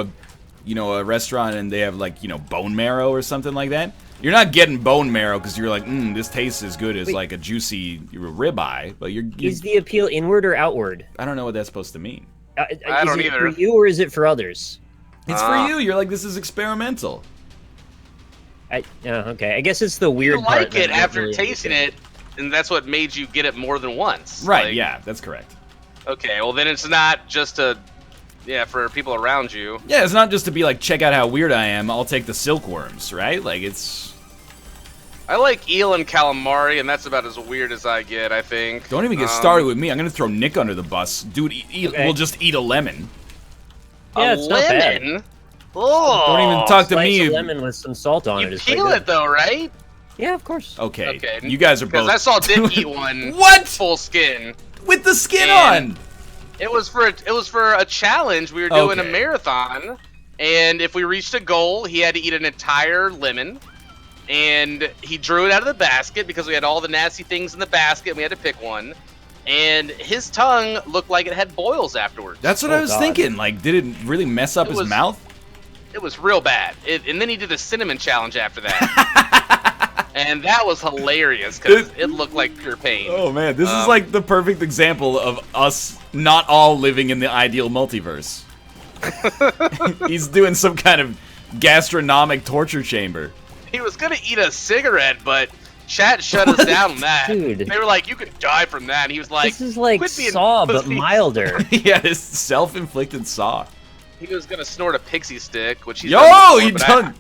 a restaurant and they have like bone marrow or something like that? You're not getting bone marrow because you're like, this tastes as good as like a juicy ribeye, but you're. Is the appeal inward or outward? I don't know what that's supposed to mean. I don't either. For you or is it for others? It's for you. You're like, this is experimental. Okay. I guess it's the weird part. You like it after tasting it, and that's what made you get it more than once. Right, yeah, that's correct. Okay, well then it's not just for people around you. Yeah, it's not just to be like, check out how weird I am, I'll take the silkworms, right? Like, it's... I like eel and calamari, and that's about as weird as I get, I think. Don't even get started with me. I'm gonna throw Nick under the bus. Dude, we'll just eat a lemon. Yeah, it's not bad. Oh, don't even talk to me. A lemon with some salt on it. You peel it though, right? Yeah, of course. Okay. You guys are both. Because I saw Dick eat one. What? Full skin. With the skin on. It was for a challenge. We were doing a marathon, and if we reached a goal, he had to eat an entire lemon. And he drew it out of the basket because we had all the nasty things in the basket, and we had to pick one. And his tongue looked like it had boils afterwards. That's what I was thinking. Like, did it really mess up his mouth? It was real bad. And then he did a cinnamon challenge after that. And that was hilarious because it looked like pure pain. Oh, man. This is like the perfect example of us not all living in the ideal multiverse. He's doing some kind of gastronomic torture chamber. He was going to eat a cigarette, but chat shut us down on that. Dude. They were like, you could die from that. And he was like, this is like Saw, but milder. Yeah, it's self-inflicted Saw. He was going to snort a pixie stick, which he's done.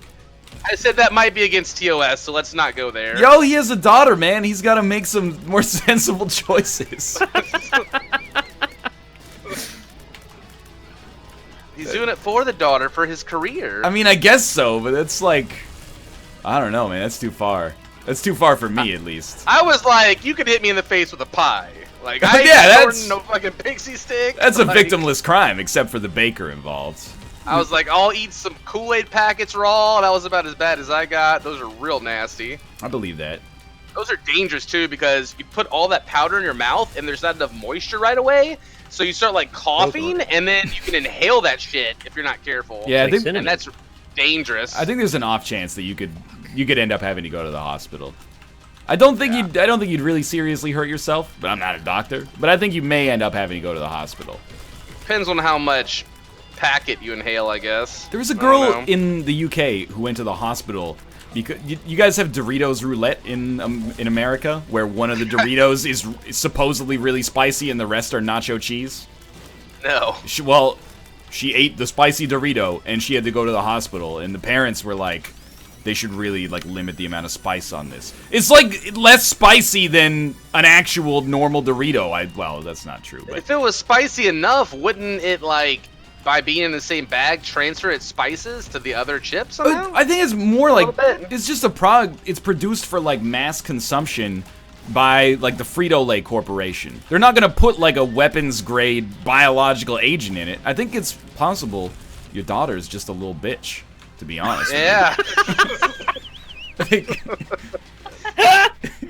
I said that might be against TOS, so let's not go there. Yo, he has a daughter, man. He's got to make some more sensible choices. He's doing it for the daughter, for his career. I mean, I guess so, but it's like... I don't know, man. That's too far. That's too far for me, at least. I was like, you could hit me in the face with a pie. Like, that's no fucking pixie stick. That's a victimless crime, except for the baker involved. I was like, I'll eat some Kool-Aid packets raw. That was about as bad as I got. Those are real nasty. I believe that. Those are dangerous, too, because you put all that powder in your mouth, and there's not enough moisture right away. So you start, like, coughing, and then you can inhale that shit if you're not careful. Yeah, I think, and that's dangerous. I think there's an off chance that you could end up having to go to the hospital. I don't think you'd really seriously hurt yourself, but I'm not a doctor. But I think you may end up having to go to the hospital. Depends on how much packet you inhale, I guess. There was a girl in the UK who went to the hospital because you guys have Doritos roulette in America, where one of the Doritos is supposedly really spicy and the rest are nacho cheese. No. She ate the spicy Dorito and she had to go to the hospital, and the parents were like, they should really like limit the amount of spice on this. It's like less spicy than an actual normal Dorito. Well, that's not true. But if it was spicy enough, wouldn't it, like, by being in the same bag, transfer its spices to the other chips somehow? I think it's more like it's just a product. It's produced for like mass consumption by like the Frito-Lay Corporation. They're not gonna put like a weapons grade biological agent in it. I think it's possible your daughter's just a little bitch, to be honest. Yeah.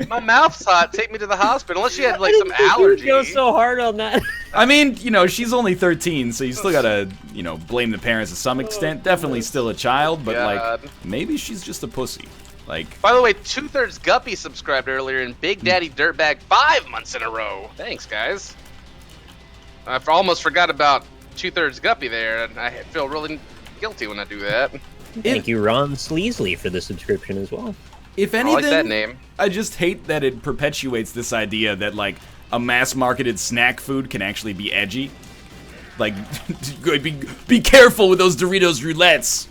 My mouth's hot. Take me to the hospital. Unless she had like some allergy. You go so hard on that. I mean, you know, she's only 13, so you still gotta, you know, blame the parents to some extent. Definitely still a child, but like maybe she's just a pussy. Like. By the way, 2/3 Guppy subscribed earlier, and Big Daddy Dirtbag 5 months in a row. Thanks, guys. I almost forgot about 2/3 Guppy there, and I feel really guilty when I do that. Thank you, Ron Sleasley, for the subscription as well. If I anything, like that name. I just hate that it perpetuates this idea that, like, a mass-marketed snack food can actually be edgy. Like, be careful with those Doritos roulettes.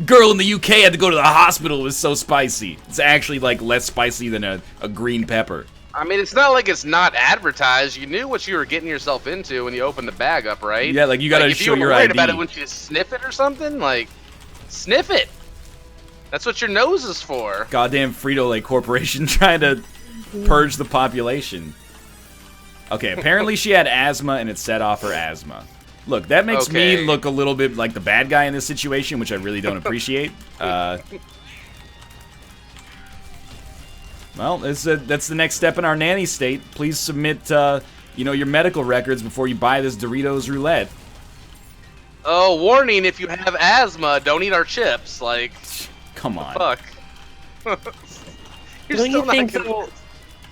Girl in the UK had to go to the hospital. It was so spicy. It's actually, like, less spicy than a green pepper. I mean, it's not like it's not advertised. You knew what you were getting yourself into when you opened the bag up, right? Yeah, like, you gotta show your ID. If you were worried ID. about it, wouldn't you sniff it or something? Like, sniff it. That's what your nose is for. Goddamn Frito-Lay Corporation trying to purge the population. Okay, apparently she had asthma and it set off her asthma. Look, that makes me look a little bit like the bad guy in this situation, which I really don't appreciate. Well, that's the next step in our nanny state. Please submit, your medical records before you buy this Doritos roulette. Oh, warning, if you have asthma, don't eat our chips. Like, come on. Fuck. Don't you think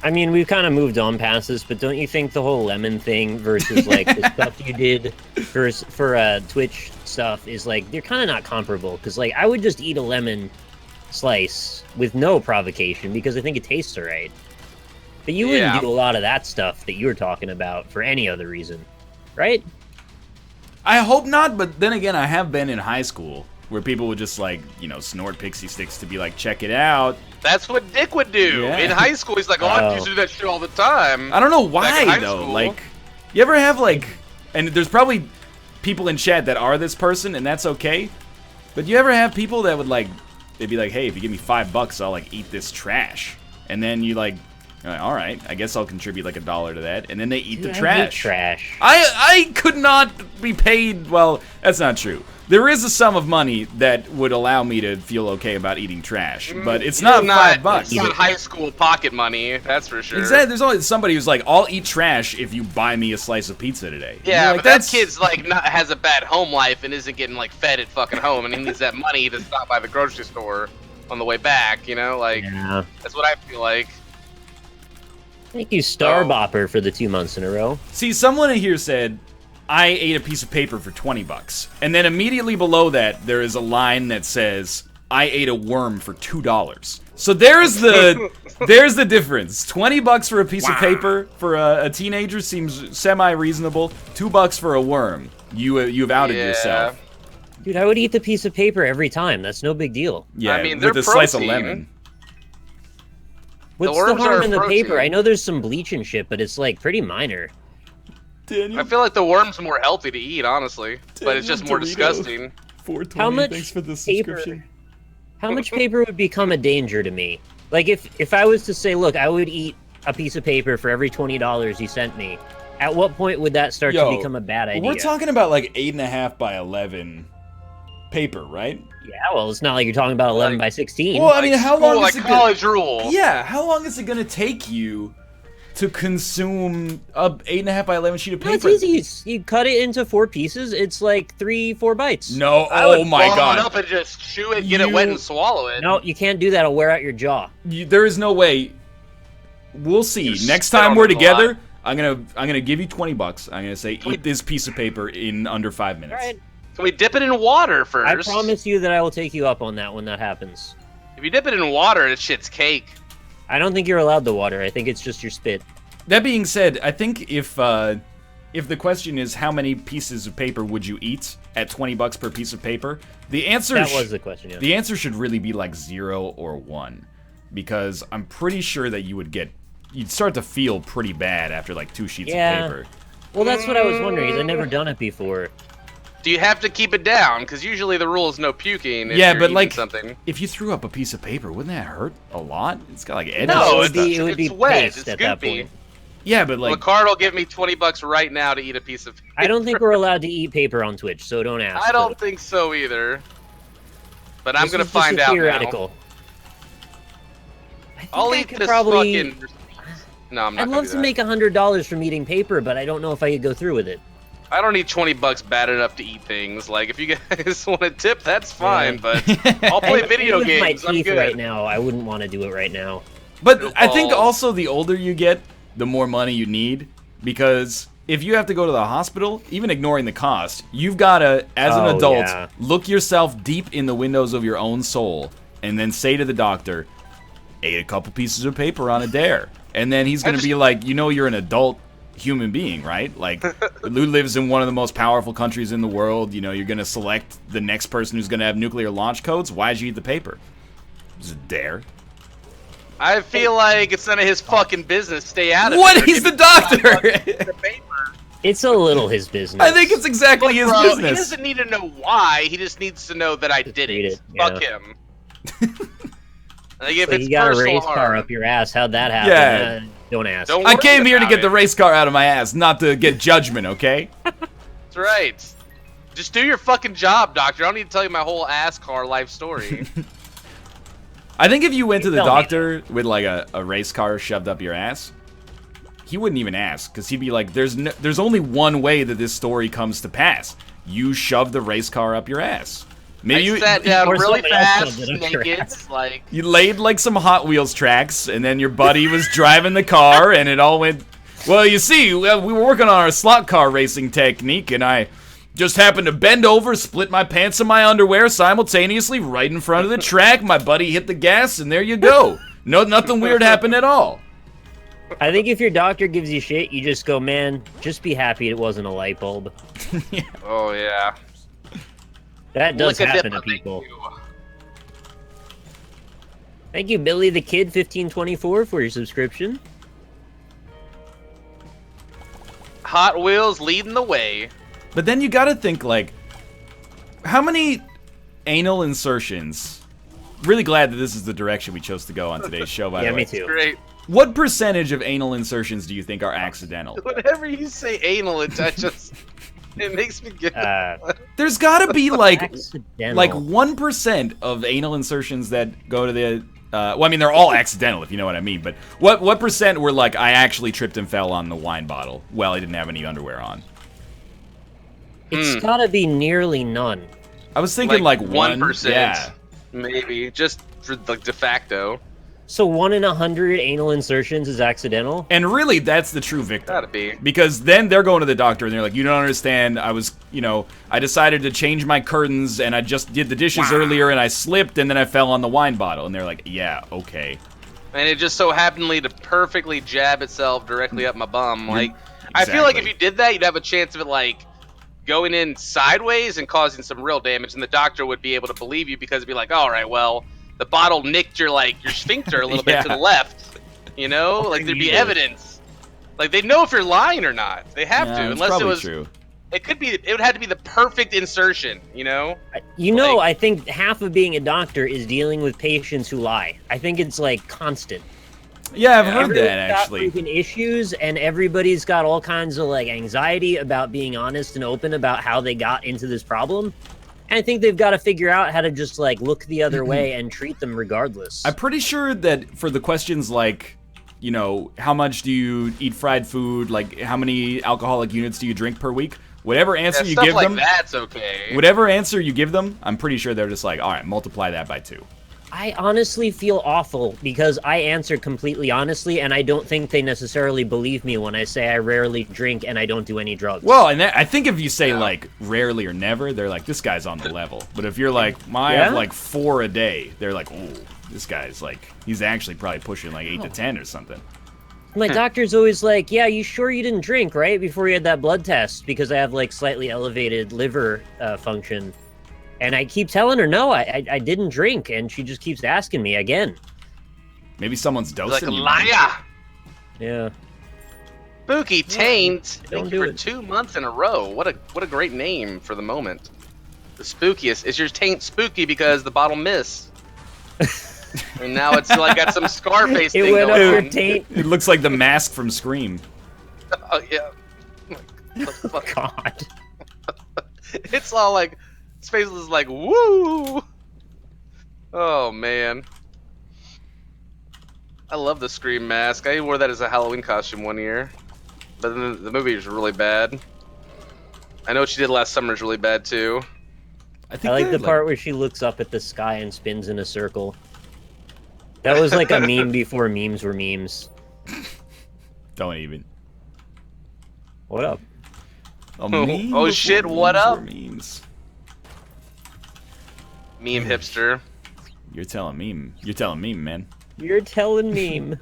I mean, we've kind of moved on past this, but don't you think the whole lemon thing versus, like, the stuff you did for Twitch stuff is, like, they're kind of not comparable? Because, like, I would just eat a lemon slice with no provocation because I think it tastes alright. But you wouldn't do a lot of that stuff that you were talking about for any other reason, right? I hope not, but then again, I have been in high school where people would just, like, snort pixie sticks to be like, check it out. That's what Dick would do. Yeah. In high school, he's like, I used to do that shit all the time. I don't know why, though. School. Like, you ever have, like, and there's probably people in chat that are this person, and that's okay, but you ever have people that would, like, they'd be like, hey, if you give me $5, I'll, like, eat this trash. And then you're like, all right, I guess I'll contribute, like, $1 to that. And then they eat the trash. I hate trash. I could not be paid, well, that's not true. There is a sum of money that would allow me to feel okay about eating trash, but it's not $5. It's not high school pocket money, that's for sure. Exactly. There's always somebody who's like, I'll eat trash if you buy me a slice of pizza today. Yeah, like, but that kid's like has a bad home life and isn't getting like fed at fucking home, and he needs that money to stop by the grocery store on the way back. Like that's what I feel like. Thank you, Starbopper, for the 2 months in a row. See, someone in here said, I ate a piece of paper for $20. And then immediately below that, there is a line that says, I ate a worm for $2. So there's the difference. $20 for a piece of paper for a teenager seems semi-reasonable. $2 for a worm. You've outed yourself. Dude, I would eat the piece of paper every time. That's no big deal. Yeah, I mean, with a slice of lemon. What's the harm in the paper? I know there's some bleach and shit, but it's like pretty minor. Daniel? I feel like the worm's more healthy to eat, honestly, but it's just more disgusting. How much thanks for the subscription. How much paper would become a danger to me? Like, if I was to say, look, I would eat a piece of paper for every $20 you sent me, at what point would that start to become a bad idea? We're talking about like 8.5 by 11 paper, right? Yeah, well, it's not like you're talking about 11 by 16. Well, I mean, how long is it college rule? Yeah, how long is it gonna take you to consume a 8.5 by 11 sheet of paper? No, it's easy. You cut it into 4 pieces. It's like 3-4 bites. No, oh my god! It up and just chew it, get it wet, and swallow it. No, you can't do that. It'll wear out your jaw. There is no way. We'll see. Next time we're together, I'm gonna give you $20. I'm gonna say eat this piece of paper in under 5 minutes. All right. Can we dip it in water first? I promise you that I will take you up on that when that happens. If you dip it in water, it shit's cake. I don't think you're allowed the water. I think it's just your spit. That being said, I think if the question is how many pieces of paper would you eat at $20 per piece of paper, the answer that was the question. Yeah. The answer should really be like 0 or 1, because I'm pretty sure that you'd start to feel pretty bad after like 2 sheets of paper. Well, that's what I was wondering. Because I've never done it before. Do you have to keep it down? Because usually the rule is no puking. If yeah, you're but like, something. If you threw up a piece of paper, wouldn't that hurt a lot? It's got like edges. No, and it would be wet. paste It's at goopy. that point. Yeah, but like, Lacard will give me $20 right now to eat a piece of paper. I don't think we're allowed to eat paper on Twitch, so don't ask. I don't think so either. But I'm gonna This is find just out theoretical. now. I'll eat this probably... fucking. No, I'm not. I'd love to make $100 from eating paper, but I don't know if I could go through with it. I don't need $20 bad enough to eat things. Like, if you guys want a tip, that's fine. But I'll play video with games. My teeth I'm good. right now, I wouldn't want to do it right now. But I think also the older you get, the more money you need, because if you have to go to the hospital, even ignoring the cost, you've got to, as an adult, look yourself deep in the windows of your own soul and then say to the doctor, ate a couple pieces of paper on a dare. And then he's going to be like, you know, you're an adult human being, right? Like, Lou lives in one of the most powerful countries in the world. You know, you're going to select the next person who's going to have nuclear launch codes. Why'd you eat the paper? It was a dare. I feel like it's none of his fucking business. Stay out of it. What? He's the doctor! It's a little his business. I think it's exactly his business. He doesn't need to know why. He just needs to know that I did it. Fuck him. Like if so it's you got a race harm, car up your ass. How'd that happen? Yeah. Don't ask. Don't I came here to about get the it. race car out of my ass, not to get judgment, okay? That's right. Just do your fucking job, doctor. I don't need to tell you my whole ass car life story. I think if you went to the Tell me. doctor with like a race car shoved up your ass, he wouldn't even ask, because he'd be like, there's only one way that this story comes to pass. You shove the race car up your ass. Maybe you sat down Or really somebody else fast, shoved it up your naked, ass. like you laid like some Hot Wheels tracks, and then your buddy was driving the car, and it all went... Well, you see, we were working on our slot car racing technique, and I just happened to bend over, split my pants and my underwear simultaneously right in front of the track. My buddy hit the gas, and there you go. No, nothing weird happened at all. I think if your doctor gives you shit, you just go, man, just be happy it wasn't a light bulb. oh yeah. That does Look at happen them, to people. thank you. Thank you, Billy the Kid 1524 for your subscription. Hot Wheels leading the way. But then you gotta think, like, how many anal insertions... Really glad that this is the direction we chose to go on today's show, by the way. Me too. Great. What percentage of anal insertions do you think are accidental? Whenever you say anal, it just it makes me get. There's gotta be, like Accidental. 1% of anal insertions that go to the... well, I mean, they're all accidental, if you know what I mean, but what percent were like, I actually tripped and fell on the wine bottle? Well, I didn't have any underwear on. It's gotta be nearly none. I was thinking like 1%. Yeah. Maybe just for like de facto. So 1 in 100 anal insertions is accidental? And really, that's the true victim. Gotta be. Because then they're going to the doctor and they're like, you don't understand, I decided to change my curtains and I just did the dishes earlier and I slipped and then I fell on the wine bottle. And they're like, yeah, okay. And it just so happened to perfectly jab itself directly up my bum. Like, I feel like if you did that, you'd have a chance of it, like, going in sideways and causing some real damage, and the doctor would be able to believe you because it'd be like, all right, well, the bottle nicked your sphincter a little bit to the left, you know? Like, there'd be evidence. Like, they'd know if you're lying or not. They have to, unless it was... True. It would have to be the perfect insertion, you know? I think half of being a doctor is dealing with patients who lie. I think it's, like, constant. Yeah, I've heard Everybody's that, actually. got freaking issues, and everybody's got all kinds of, like, anxiety about being honest and open about how they got into this problem. And I think they've got to figure out how to just, like, look the other way and treat them regardless. I'm pretty sure that for the questions like, how much do you eat fried food, like, how many alcoholic units do you drink per week? Whatever answer you give them, that's okay. Whatever answer you give them, I'm pretty sure they're just like, all right, multiply that by 2. I honestly feel awful because I answer completely honestly, and I don't think they necessarily believe me when I say I rarely drink and I don't do any drugs. Well, and I think if you say, like, rarely or never, they're like, this guy's on the level. But if you're like, I have, like, 4 a day, they're like, oh, this guy's, like, he's actually probably pushing, like, 8 to 10 or something. My doctor's always like, yeah, you sure you didn't drink, right? Before you had that blood test, because I have, like, slightly elevated liver function. And I keep telling her, no, I didn't drink, and she just keeps asking me again. Maybe someone's dosing you. Like a liar! Yeah. Spooky Taint! Don't Thank do you for it. 2 months in a row. What a great name for the moment. The spookiest. Is your taint spooky because the bottle missed? And now it's like got some Scarface It thing went going up your on. taint. It looks like the mask from Scream. Oh, yeah. What the fuck? God. It's all like, his face is like, woo! Oh, man. I love the Scream mask. I wore that as a Halloween costume one year. But then the movie was really bad. I know what she did last summer is really bad, too. I like the part where she looks up at the sky and spins in a circle. That was like a meme before memes were memes. Don't even. What up? A meme Oh, shit, before what memes up? were memes. Meme hipster. You're telling meme. You're telling meme, man. You're telling meme.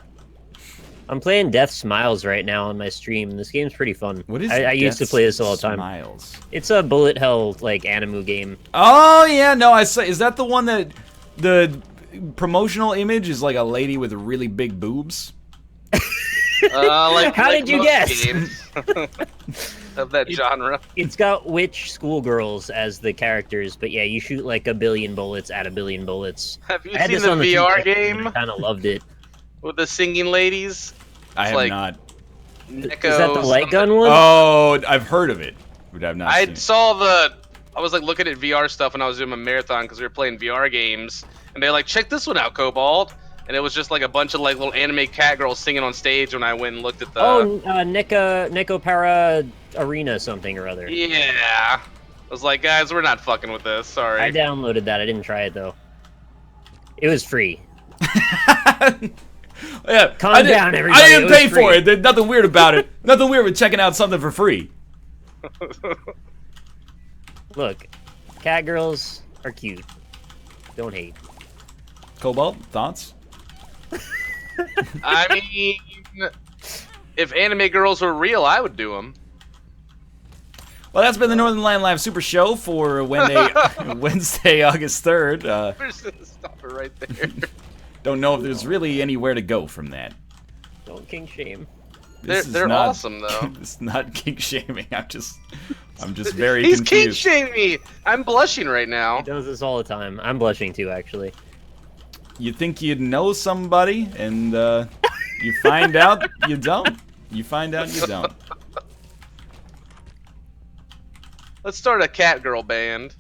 I'm playing Death Smiles right now on my stream. This game's pretty fun. What is I used to play this all the time. Smiles? It's a bullet hell like Animu game. Oh yeah, no, I say, is that the one that the promotional image is like a lady with really big boobs? Like, How did you most guess? games of that genre. It's got witch schoolgirls as the characters, but yeah, you shoot like a billion bullets at a billion bullets. Have you I had seen this the on the VR 360, game I kind of loved it. with the singing ladies? I have like- not. Is that the light gun one? Oh, I've heard of it, but I've not seen it. I was like looking at VR stuff when I was doing my marathon because we were playing VR games, and they're like, check this one out, Cobalt. And it was just like a bunch of like little anime cat girls singing on stage when I went and looked at the. Neko Para Arena something or other. Yeah. I was like, guys, we're not fucking with this. Sorry. I downloaded that. I didn't try it though. It was free. Yeah, Calm down, everybody. I didn't It was pay for free. it. There's nothing weird about it. Nothing weird with checking out something for free. Look, cat girls are cute. Don't hate. Cobalt, thoughts? I mean, if anime girls were real, I would do them. Well, that's been the Northernlion Live Super Show for Wednesday, August 3rd. We're just gonna stop it right there. Don't know if there's really anywhere to go from that. Don't kink shame. This is They're not- awesome though. It's not kink shaming. I'm just very He's kink confused. shaming me. I'm blushing right now. He does this all the time. I'm blushing too, actually. You think you'd know somebody, and you find out you don't. You find out you don't. Let's start a cat girl band.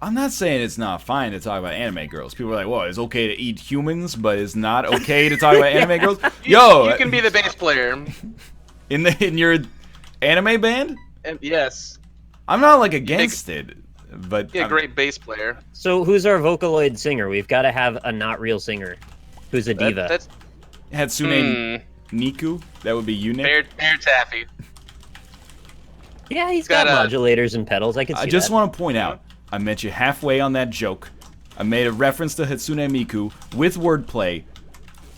I'm not saying it's not fine to talk about anime girls. People are like, "Well, it's okay to eat humans, but it's not okay to talk about anime girls." Yo, You can be the bass player. in your anime band, And yes, I'm not like against it, but be a great bass player. So who's our Vocaloid singer? We've got to have a not real singer who's a diva. That's Hatsune Miku. That would be you, Nick. Bear Taffy. Yeah, he's got Got a- modulators and pedals. I can see I just that. want to point out, I met you halfway on that joke. I made a reference to Hatsune Miku with wordplay.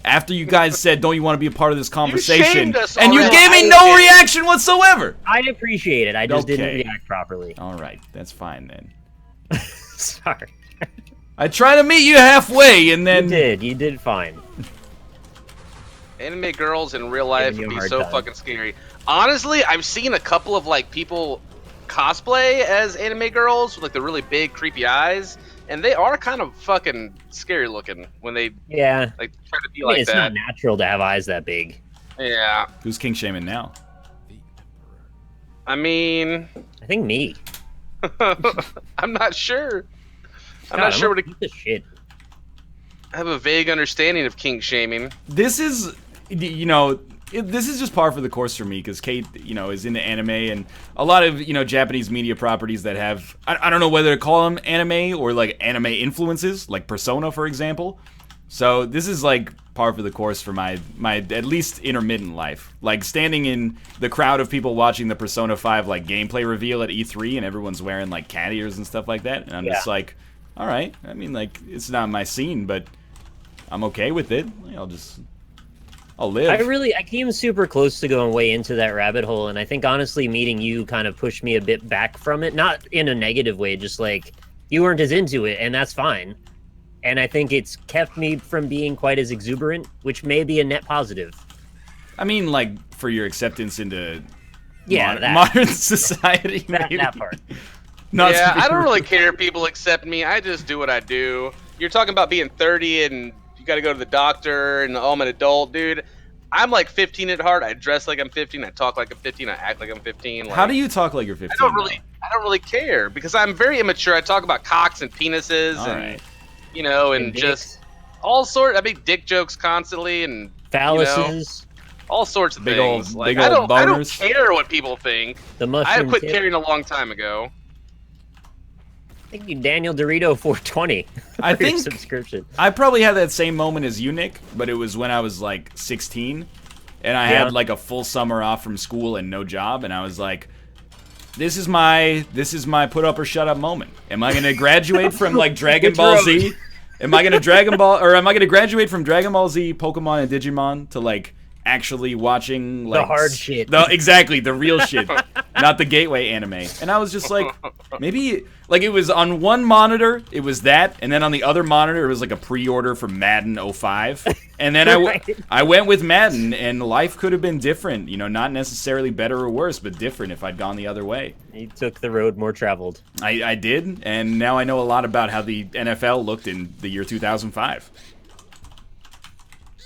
After you guys said, "Don't you want to be a part of this conversation?" shamed us and you already. gave me I no did. reaction whatsoever. I appreciate it. I just Okay. didn't react properly. All right, that's fine then. Sorry. I try to meet you halfway, and then You did fine. Anime girls in real life Giving you would a be hard so time. fucking scary. Honestly, I've seen a couple of like people cosplay as anime girls with like the really big creepy eyes, and they are kind of fucking scary looking when they Yeah. like try to be I mean, like it's that. not natural to have eyes that big. Yeah, who's king shaming now? I mean, I think me. I'm not sure. I'm God, not sure what a piece of shit. I have a vague understanding of kink shaming. This is, you know, this is just par for the course for me because Kate, you know, is into anime and a lot of, you know, Japanese media properties that have, I don't know whether to call them anime or like anime influences, like Persona, for example. So this is like par for the course for my at least intermittent life. Like standing in the crowd of people watching the Persona 5 like gameplay reveal at E3 and everyone's wearing like cat ears and stuff like that. And I'm just like, all right. I mean, like, it's not my scene, but I'm okay with it. I'll live. I came super close to going way into that rabbit hole, and I think honestly meeting you kind of pushed me a bit back from it. Not in a negative way, just like you weren't as into it, and that's fine. And I think it's kept me from being quite as exuberant, which may be a net positive. I mean, like, for your acceptance into Yeah, modern society, maybe. that part. Not Yeah, to be I don't rude. really care if people accept me. I just do what I do. You're talking about being 30 and you got to go to the doctor and oh, I'm an adult, dude. I'm like 15 at heart. I dress like I'm 15. I talk like I'm 15. I act like I'm 15. Like, How do you talk like you're 15? I don't really care because I'm very immature. I talk about cocks and penises All and right. you know and And just all sort. I make dick jokes constantly and Phalluses, all sorts of Big things. old- Like big I old don't boners. care what people think. the I mushroom quit tip. caring a long time ago. Thank you, Daniel Dorito 420. I for your think- subscription. I probably had that same moment as you, Nick, but it was when I was like 16. and I had like a full summer off from school and no job, and I was like, this is my put up or shut up moment. Am I gonna graduate from like Dragon Ball Z? Am I gonna graduate from Dragon Ball Z, Pokemon, and Digimon to like actually watching like the hard shit? Exactly, the real shit, not the gateway anime. And I was just like, maybe like it was on one monitor, it was that, and then on the other monitor, it was like a pre-order for Madden 05. And then I went with Madden, and life could have been different. You know, not necessarily better or worse, but different if I'd gone the other way. You took the road more traveled. I did, and now I know a lot about how the NFL looked in the year 2005.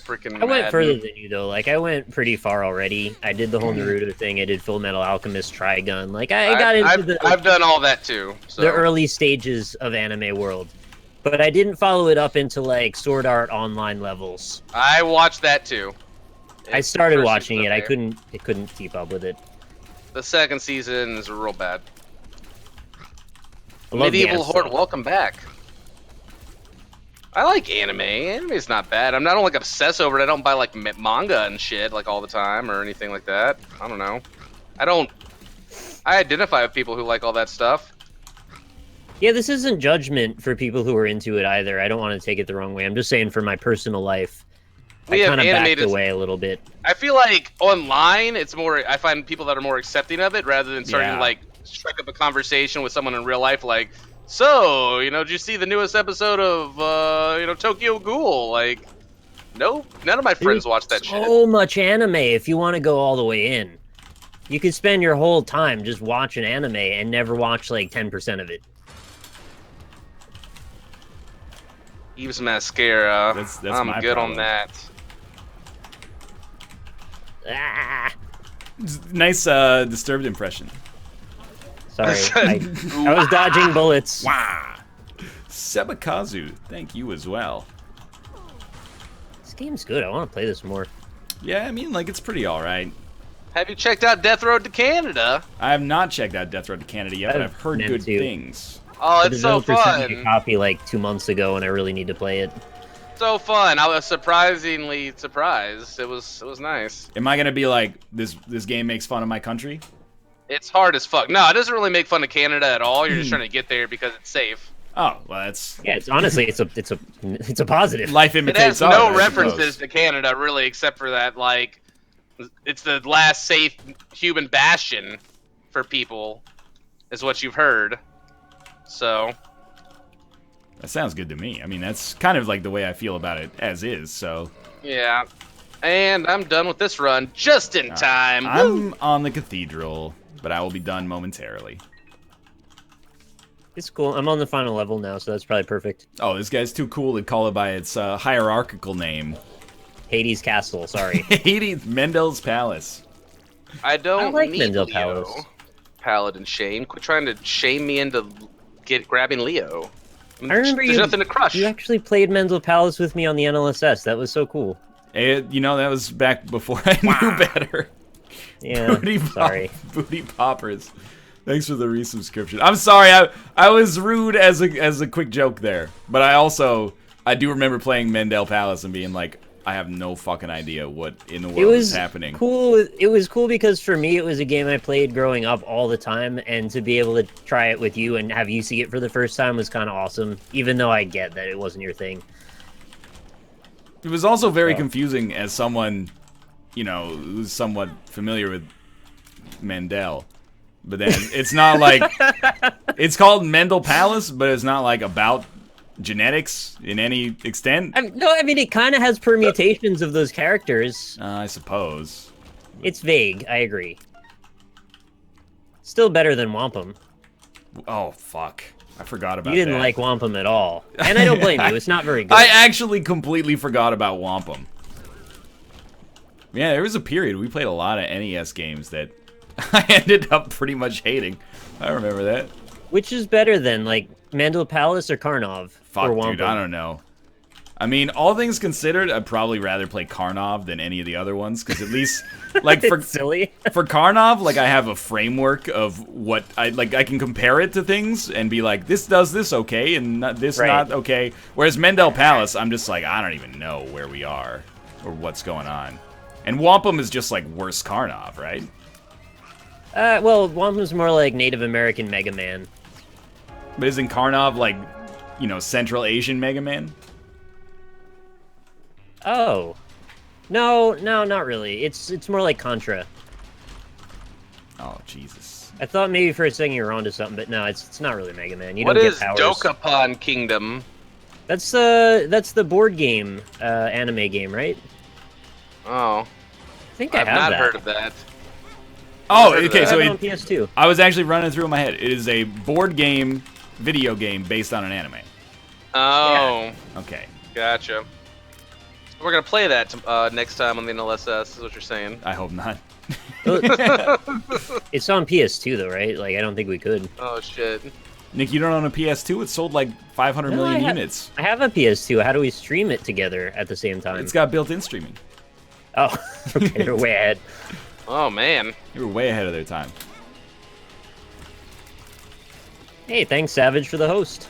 I went further than you, though. Like, I went pretty far already. I did the whole Naruto thing. I did Full Metal Alchemist Trigun. Like, I've done all that, too. So. The early stages of anime world. But I didn't follow it up into, like, Sword Art Online levels. I watched that, too. I started watching it. I couldn't keep up with it. The second season is real bad. Medieval Horde, welcome back. I like anime. Anime's not bad. I don't like obsess over it. I don't buy like manga and shit like all the time or anything like that. I don't know. I identify with people who like all that stuff. Yeah, this isn't judgment for people who are into it either. I don't want to take it the wrong way. I'm just saying for my personal life, I kind of backed away a little bit. I feel like online, it's more. I find people that are more accepting of it rather than starting to like strike up a conversation with someone in real life, like. So, did you see the newest episode of, Tokyo Ghoul? Like, nope. None of my friends watch that shit. So much anime if you want to go all the way in. You could spend your whole time just watching anime and never watch, like, 10% of it. Eve's Mascara. That's I'm my good problem. on that. Ah! Nice, Disturbed impression. Sorry, I was dodging bullets. Wow. Sebakazu, thank you as well. This game's good. I want to play this more. Yeah, I mean, like, it's pretty alright. Have you checked out Death Road to Canada? I have not checked out Death Road to Canada yet, but I've heard good things. Oh, it's so fun. Sent me a fun. copy like 2 months ago, and I really need to play it. So fun. I was surprisingly surprised. It was nice. Am I gonna be like, this game makes fun of my country? It's hard as fuck. No, it doesn't really make fun of Canada at all. You're just trying to get there because it's safe. Oh, well, that's... Yeah, it's honestly, it's a positive. Life It imitates has art, no I references suppose. to Canada, really, except for that, like, it's the last safe human bastion for people, is what you've heard. So... That sounds good to me. I mean, that's kind of like the way I feel about it as is, so... Yeah. And I'm done with this run just in time. I'm on the cathedral, but I will be done momentarily. It's cool. I'm on the final level now, so that's probably perfect. Oh, this guy's too cool to call it by its hierarchical name. Hades Castle, sorry. Hades, Mendel's Palace. I don't like need Mendel Leo. Palace. Paladin shame. Quit trying to shame me into grabbing Leo. I remember There's nothing to crush. You actually played Mendel Palace with me on the NLSS. That was so cool. That was back before I knew better. Yeah, sorry. Booty poppers. Thanks for the resubscription. I'm sorry, I was rude as a quick joke there. But I do remember playing Mendel Palace and being like, I have no fucking idea what in the world is happening. Cool. It was cool because for me, it was a game I played growing up all the time, and to be able to try it with you and have you see it for the first time was kind of awesome, even though I get that it wasn't your thing. It was also very confusing as someone, who's somewhat familiar with Mendel. But then it's not like... It's called Mendel Palace, but it's not like about genetics in any extent. No, I mean, it kind of has permutations of those characters. I suppose. It's vague, I agree. Still better than Wampum. Oh, fuck. I forgot about that. You didn't like Wampum at all. And I don't blame you, it's not very good. I actually completely forgot about Wampum. Yeah, there was a period we played a lot of NES games that I ended up pretty much hating. I remember that. Which is better than, like, Mendel Palace or Karnov? Fuck, or Wampum? dude, I don't know. I mean, all things considered, I'd probably rather play Karnov than any of the other ones, because at least, like, for silly. For Karnov, like, I have a framework of what I can compare it to things and be like, this does this okay, and this not okay. Whereas Mendel Palace, I'm just like, I don't even know where we are or what's going on. And Wampum is just like worse Karnov, right? Well, Wampum's more like Native American Mega Man. But isn't Karnov like, you know, Central Asian Mega Man? Oh. No, not really. It's more like Contra. Oh, Jesus. I thought maybe for a second you were onto something, but no, it's not really Mega Man. You What don't is get powers. Dokapon Kingdom? That's the board game, anime game, right? Oh, I think I've I have not that. heard of that. Oh, heard of okay, that. so I have it on PS2. I was actually running through my head. It is a board game, video game based on an anime. Oh, Okay. gotcha. We're gonna play that next time on the NLSS. Is what you're saying? I hope not. It's on PS2 though, right? Like I don't think we could. Oh shit. Nick, you don't own a PS2? It sold like 500 No, million I have- units. I have a PS2. How do we stream it together at the same time? It's got built-in streaming. Oh, okay, they're way ahead. Oh man. You were way ahead of their time. Hey, thanks Savage for the host.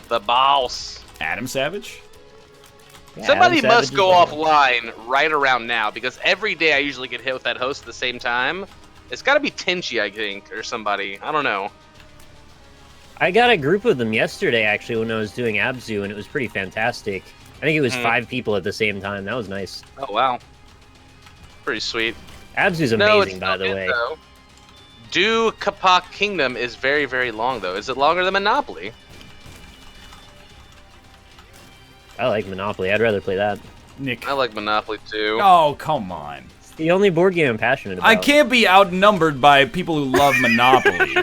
The boss. Adam Savage? Yeah, Somebody Adam Savage must is go the- offline right around now because every day I usually get hit with that host at the same time. It's got to be Tenchi, I think, or somebody. I don't know. I got a group of them yesterday actually when I was doing Abzu, and it was pretty fantastic. I think it was 5 people at the same time. That was nice. Oh wow. Pretty sweet. Abzu's No, amazing, it's by still the good, way. though. Do Kapak Kingdom is very, very long though. Is it longer than Monopoly? I like Monopoly. I'd rather play that. Nick. I like Monopoly too. Oh, come on. It's the only board game I'm passionate about. I can't be outnumbered by people who love Monopoly.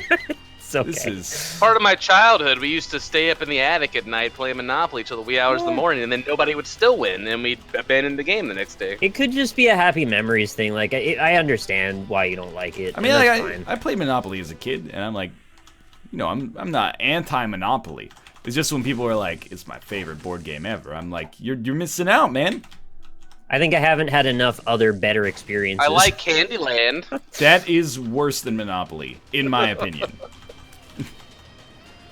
It's okay. This is... Part of my childhood, we used to stay up in the attic at night playing Monopoly till the wee hours of the morning, and then nobody would still win, and we'd abandon the game the next day. It could just be a happy memories thing. Like I understand why you don't like it. I mean, and like, that's fine. I played Monopoly as a kid, and I'm like, you know, I'm not anti-Monopoly. It's just when people are like, it's my favorite board game ever, I'm like, you're missing out, man. I think I haven't had enough other better experiences. I like Candyland. That is worse than Monopoly, in my opinion.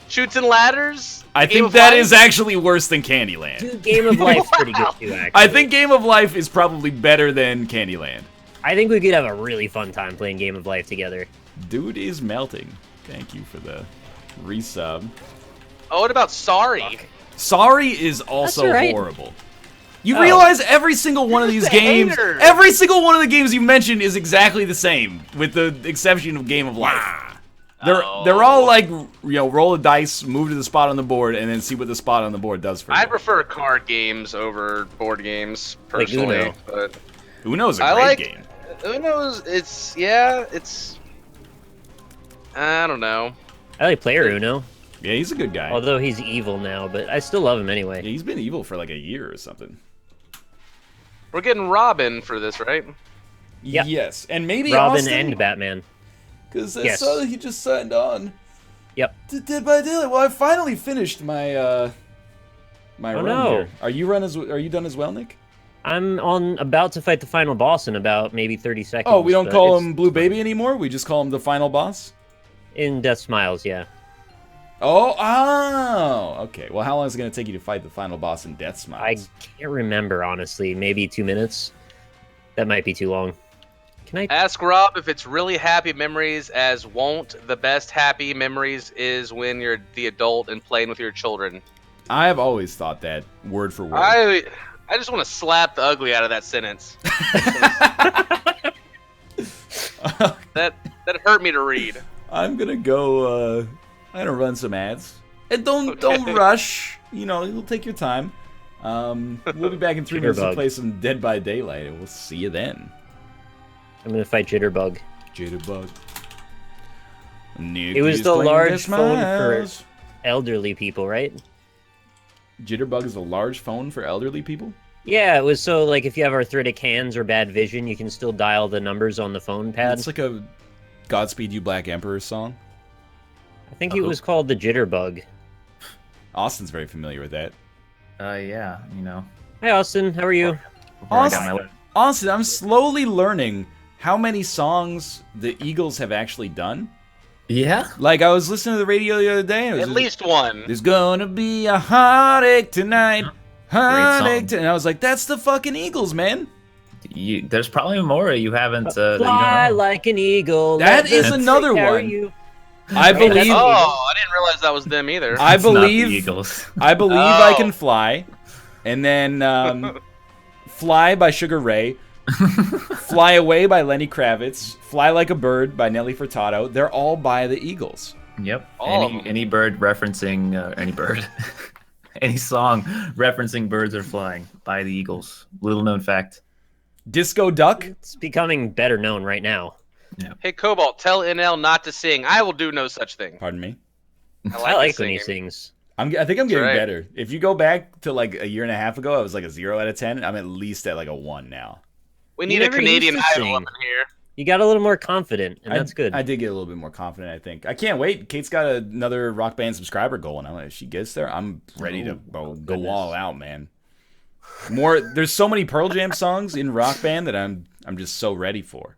Shoots and Ladders. I Game think of that Life? is actually worse than Candyland. Dude, Game of Life's pretty good too. Actually, I think Game of Life is probably better than Candyland. I think we could have a really fun time playing Game of Life together. Dude is melting. Thank you for the resub. Oh, what about Sorry? Sorry is also That's right. horrible. You Oh. realize every single one of these Who's a games, hater? every single one of the games you mentioned is exactly the same, with the exception of Game of Life. They're all like, you know, roll a dice, move to the spot on the board, and then see what the spot on the board does for you. I prefer card games over board games Like personally, Uno. but Uno's a I great like game. Uno's. It's I don't know. I like Player Uno, Yeah, he's a good guy. although he's evil now, but I still love him Yeah, anyway. he's been evil for like a year or something. We're getting Robin for this, right? Yeah. Yes, and maybe Robin Austin, and Batman. because I Yes. saw that he just signed on Yep. to Dead by Daylight. Well, I finally finished my my Oh, run no. here. Are you done as well, Nick? I'm about to fight the final boss in about maybe 30 seconds. Oh, we don't but call it's him Blue Baby anymore. We just call him the final boss. in Death Smiles, yeah. Oh, okay. Well, how long is it going to take you to fight the final boss in Death I Smiles? can't remember, honestly. Maybe 2 minutes. That might be too long. Can I? Ask Rob if it's really happy memories, as won't the best happy memories is when you're the adult and playing with your children. I have always thought that word for word. I just want to slap the ugly out of that sentence. that hurt me to read. I'm gonna go. I'm gonna run some ads, and don't rush. You know, you'll take your time. We'll be back in 3 minutes to Jitterbug. play some Dead by Daylight, and we'll see you then. I'm gonna fight Jitterbug. Jitterbug. It was the large phone for elderly people, right? Jitterbug is a large phone for elderly people. Yeah, it was so like if you have arthritic hands or bad vision, you can still dial the numbers on the phone pad. It's like a Godspeed You Black Emperor song. I think it was called the Jitterbug. Austin's very familiar with that. Yeah, you know. Hi, Austin. How are you? Before I got my Austin, Austin, I'm slowly learning how many songs the Eagles have actually done. Yeah? Like, I was listening to the radio the other day, and it was At least one. there's gonna be a heartache tonight. Heartache song. tonight. And I was like, that's the fucking Eagles, man. There's probably more you haven't. That you don't Fly know. like an eagle. That let is the another carry one. you. I Right, that's believe. the Oh, I didn't realize that was them either. I It's not the believe. Eagles. I believe Oh. I Can Fly, and then Fly by Sugar Ray, Fly Away by Lenny Kravitz, Fly Like a Bird by Nelly Furtado. They're all by the Eagles. Yep. All of them. Any bird referencing any bird, any song referencing birds are flying by the Eagles. Little known fact. Disco Duck. It's becoming better known right now. Hey, Cobalt, tell NL not to sing. I will do no such thing. Pardon me. I I like his when he singing. sings. I think I'm getting right. better. If you go back to like a year and a half ago, I was like a 0 out of 10. I'm at least at like a 1 now. We You need a never Canadian used to idol sing. up in here. You got a little more confident, and that's good. I did get a little bit more confident, I think. I can't wait. Kate's got another Rock Band subscriber goal, and if she gets there, I'm ready to go all out, man. There's so many Pearl Jam songs in Rock Band that I'm just so ready for.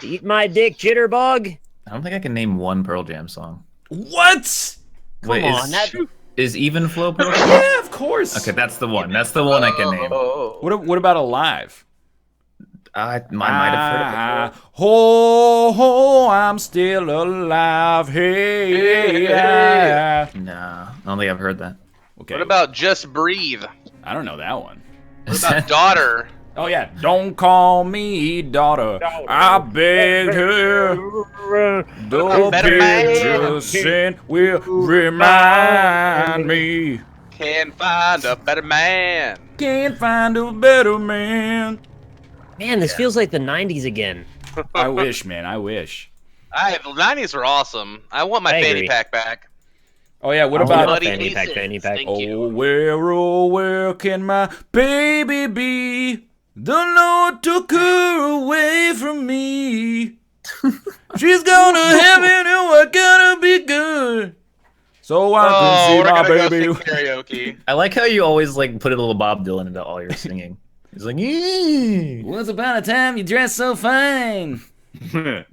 Eat my dick, Jitterbug. I don't think I can name one Pearl Jam song. What? Wait, on, is Even Flow Pearl Jam? Yeah, of course. Okay, that's the one. That's the one I can name. Oh. What about Alive? I might have heard it before. Oh, I'm still alive. Hey, yeah. Nah, I don't think I've heard that. Okay. What about Just Breathe? I don't know that one. What about Daughter? Oh yeah, don't call me daughter. I begged her. The Better man. picture sent will remind me. Can't find a better man. Can't find a better man. Man, this feels like the 90s again. I wish, man. I wish. The 90s were awesome. I want my I fanny agree. pack back. Oh yeah, what I about? love Bloody fanny pack. Thank you. Oh, where can my baby be? The Lord took her away from me. She's gone to heaven and we're gonna be good. So I can see we're my gonna baby. go sing karaoke. I like how you always like put a little Bob Dylan into all your singing. He's like, "Yee." Once upon a time, you dressed so fine. Hey,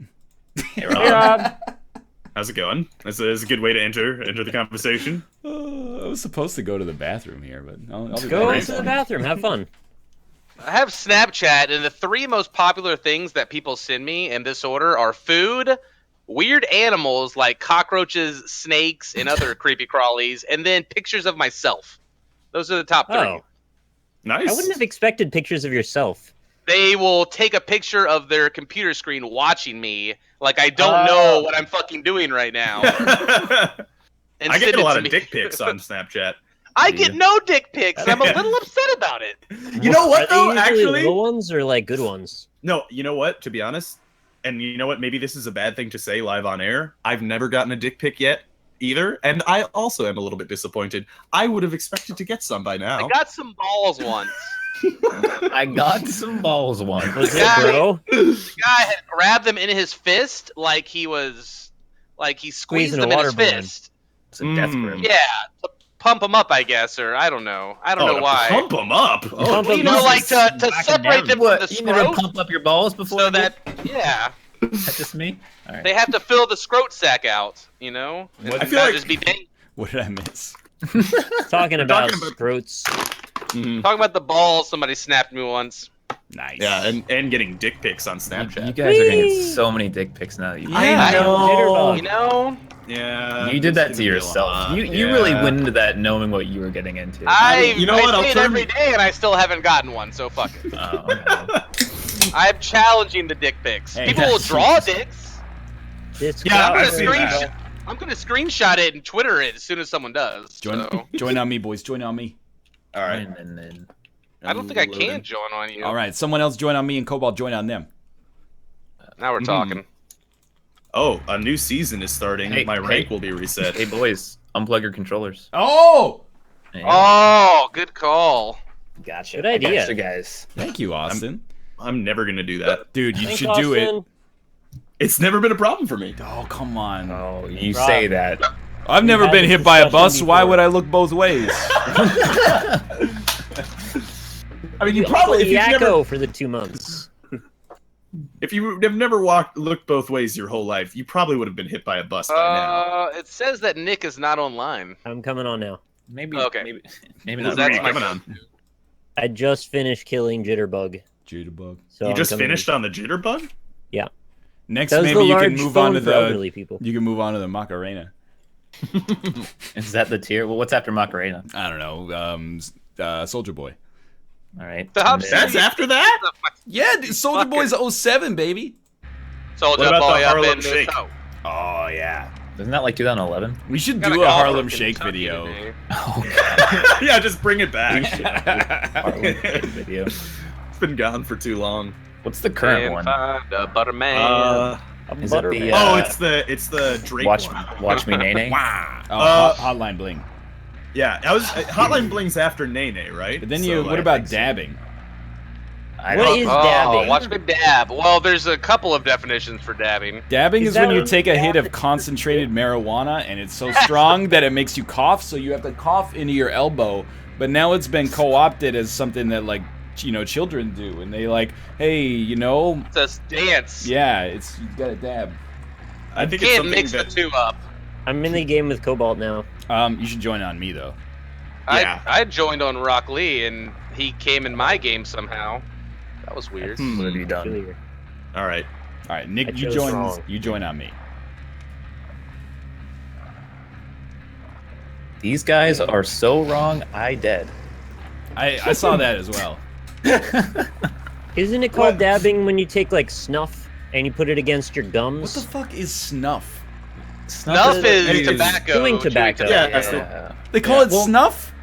Hey, Rob. Rob. How's it going? That's a good way to enter the conversation. I was supposed to go to the bathroom here, but I'll be Go back. to the bathroom. Have fun. I have Snapchat, and the 3 most popular things that people send me in this order are food, weird animals like cockroaches, snakes, and other creepy crawlies, and then pictures of myself. Those are the top 3. Oh, Nice. I wouldn't have expected pictures of yourself. They will take a picture of their computer screen watching me, like I don't know what I'm fucking doing right now. And I get send a it lot to of me. dick pics on Snapchat. I get no dick pics, and I'm a little upset about it. You know Are what they though? usually Actually, little ones or like good ones? no. You know what? To be honest, and you know what? Maybe this is a bad thing to say live on air. I've never gotten a dick pic yet either, and I also am a little bit disappointed. I would have expected to get some by now. I got some balls once. I got some balls once. Was it Yeah. bro? The guy had grabbed them in his fist like he squeezed Squeezing a them in water his balloon. fist. It's a death Mm. grip. Yeah, to pump them up, I guess, or I don't know. I don't know to why. Pump them up. Oh, Pump 'em You know, up. like to Whack 'em separate down. them What? from the You never scrot, pump up your balls before? so you that get- That's just me. All right. they have to fill the scrot sack out. You know, and I feel not like- just be dang- What did I miss? Talking about talking about- scrotes. Mhm. talking about the balls. Somebody snapped me once. Nice. Yeah, and getting dick pics on Snapchat. You guys are gonna Whee! get so many dick pics now. Yeah. I Jitterbug. You know, Yeah, You did that it's to gonna be a yourself. lot. You really Yeah. went into that knowing what you were getting into. You know what, I I'll say it turn- every day, and I still haven't gotten one. So fuck it. Oh, okay. I'm challenging the dick pics. Hey, People will that's- draw dicks. Yeah, I'm I've gonna seen that. I'm gonna screenshot it and Twitter it as soon as someone does. So. Join on me, boys. Join on me. All right. And then I don't think I can join on you. All right, someone else join on me, and Cobalt join on them. Now we're talking. Oh, a new season is starting. Hey, My hey. rank will be reset. hey boys, unplug your controllers. Oh, Hey, Oh, good call. gotcha. Good idea. Gotcha, guys. thank you, Austin. I'm never gonna do that. Dude, you Thanks, should do it. Austin. It's never been a problem for me. Oh, come on. Oh, you Rob. say that. I've never had been this hit by a discussion bus. Why before. would I look both ways? I mean, you Uncle probably Yakko for the 2 months. if you have never looked both ways your whole life, you probably would have been hit by a bus by now. It says that Nick is not online. I'm coming on now. Maybe. Okay. Maybe Because not. that's Maybe my coming phone. on. I just finished killing Jitterbug. Jitterbug. So You I'm just coming in. finished on the jitterbug? Yeah. Next, That was maybe the you can large move on to phone for the. elderly people. You can move on to the Macarena. Is that the tier? Well, what's after Macarena? I don't know. Soldier Boy. All right. Stop And then- That's after that? Yeah, Soldier Boy's 07, baby. Soldier What about boy the up Harlem in the Shake? south. Oh yeah. Isn't that like 2011? We should Gotta do go a to Harlem Shake Kentucky video. today. Oh, Yeah, just bring it back. Harlem Shake video. It's been gone for too long. What's the current And one? find a Butterman. A Is it Butterman. the, Oh, it's the Drake Watch one. Watch Me Nene? Hotline Bling. Yeah, Hotline Bling's after Nene, right? But then So, you. What I about think so. dabbing? I What don't- is Oh, dabbing? watch me dab. Well, there's a couple of definitions for dabbing. Dabbing Is is when that you what take a hit of dabbing- concentrated marijuana and it's so strong that it makes you cough, so you have to cough into your elbow. But now it's been co-opted as something that children do, and they hey, It's a dance. yeah, it's you gotta dab. I think You it's can't something mix that the two up. I'm in the game with Cobalt now. You should join on me though. Yeah. I joined on Rock Lee, and he came in my game somehow. That was weird. What have you done? Really. All right. All right, Nick, I you chose join. wrong. You join on me. These guys are so wrong. I dead. I saw that as well. Isn't it called What? dabbing when you take snuff and you put it against your What gums? the fuck is snuff? Snuff is is tobacco. chewing tobacco. Yeah, Yeah. that's the- Yeah. They call Yeah, it well- snuff?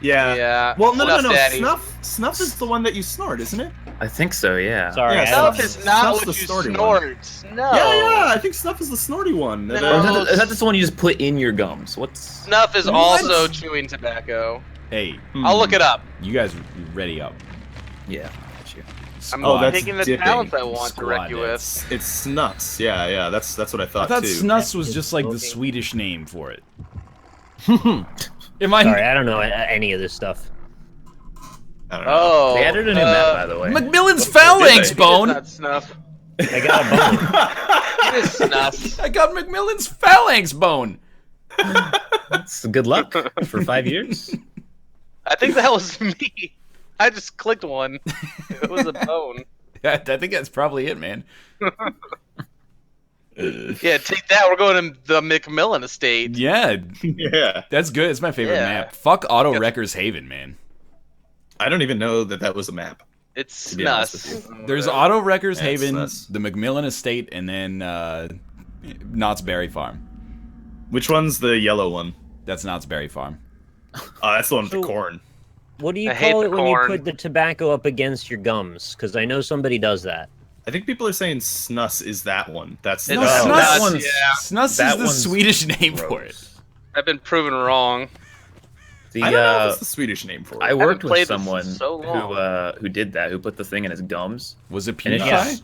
Yeah. Yeah. Well, no. Snuff daddy. Snuff is the one that you snort, isn't it? I think so. Yeah. Sorry, Yeah, I Snuff don't- is not Snuff's what the you snorty snort. No. Yeah. I think snuff is the snorty one. No. Or is that just the one you just put in your gums? What's Snuff is What? also chewing tobacco. Hey, I'll look it up. you guys ready up? yeah? Got you. I'm Oh, that's taking the dipping. talents I want to Squad wreck you with. It's snuts. Yeah. That's what I I thought thought too. snuss was just like the Okay. Swedish name for it. Am I? Sorry, I don't know any of this stuff. I don't know. Oh. They added a new map, by the way. Macmillan's phalanx It is bone. not snuff. I got a bone. It is snuff. I got Macmillan's phalanx bone. So good luck for 5 years. I think that was me. I just clicked one. It was a bone. I think that's probably it, man. Yeah, take that. We're going to the McMillan estate. Yeah, Yeah. that's good. It's my favorite Yeah. map. Fuck Auto Wreckers Haven, man. I don't even know that was a map. It's To be honest snus. There's Auto Wreckers Yeah, it's Haven, nuts. the McMillan estate, and then Knott's Berry Farm. Which one's the yellow one? That's Knott's Berry Farm. Oh, that's the one with the So- corn. What do you I hate call the it when you corn. put the tobacco up against your gums? Because I know somebody does that. I think people are saying snus is that one. That's It's No, Oh, Snuss, that's- one's- yeah. Snuss is that the one's Swedish name for it. gross. I've been proven wrong. The, I don't know if it's the Swedish name for it. I worked played with this in someone so long. who did that, who put the thing in his gums. Was it And it's PewDiePie?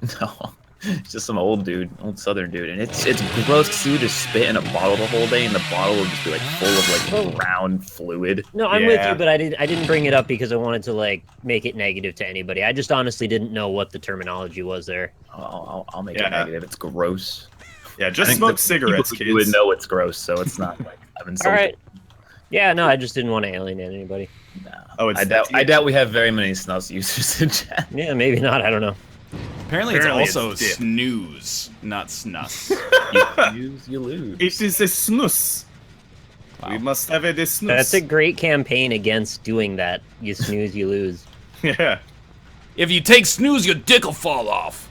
just, no, it's just some old dude, old Southern dude, and it's gross because he would just spit in a bottle the whole day, and the bottle would just be full of brown fluid. No, I'm with Yeah. you, but I didn't bring it up because I wanted to make it negative to anybody. I just honestly didn't know what the terminology was there. I'll make Yeah. it negative. It's gross. Yeah, I just think smoke the cigarettes, people who would kids. know it's gross, so it's not like I've insulted. All right. Yeah, no, I just didn't want to alienate anybody. No. Oh, it's I doubt we have very many snus users in chat. Yeah, maybe not. I don't know. Apparently, Apparently it's it's also dip. snooze, not snuss. You use, you lose. It is a snus. Wow. We must have a snus. That's a great campaign against doing that. You snooze, you lose. Yeah. If you take snooze, your dick will fall off.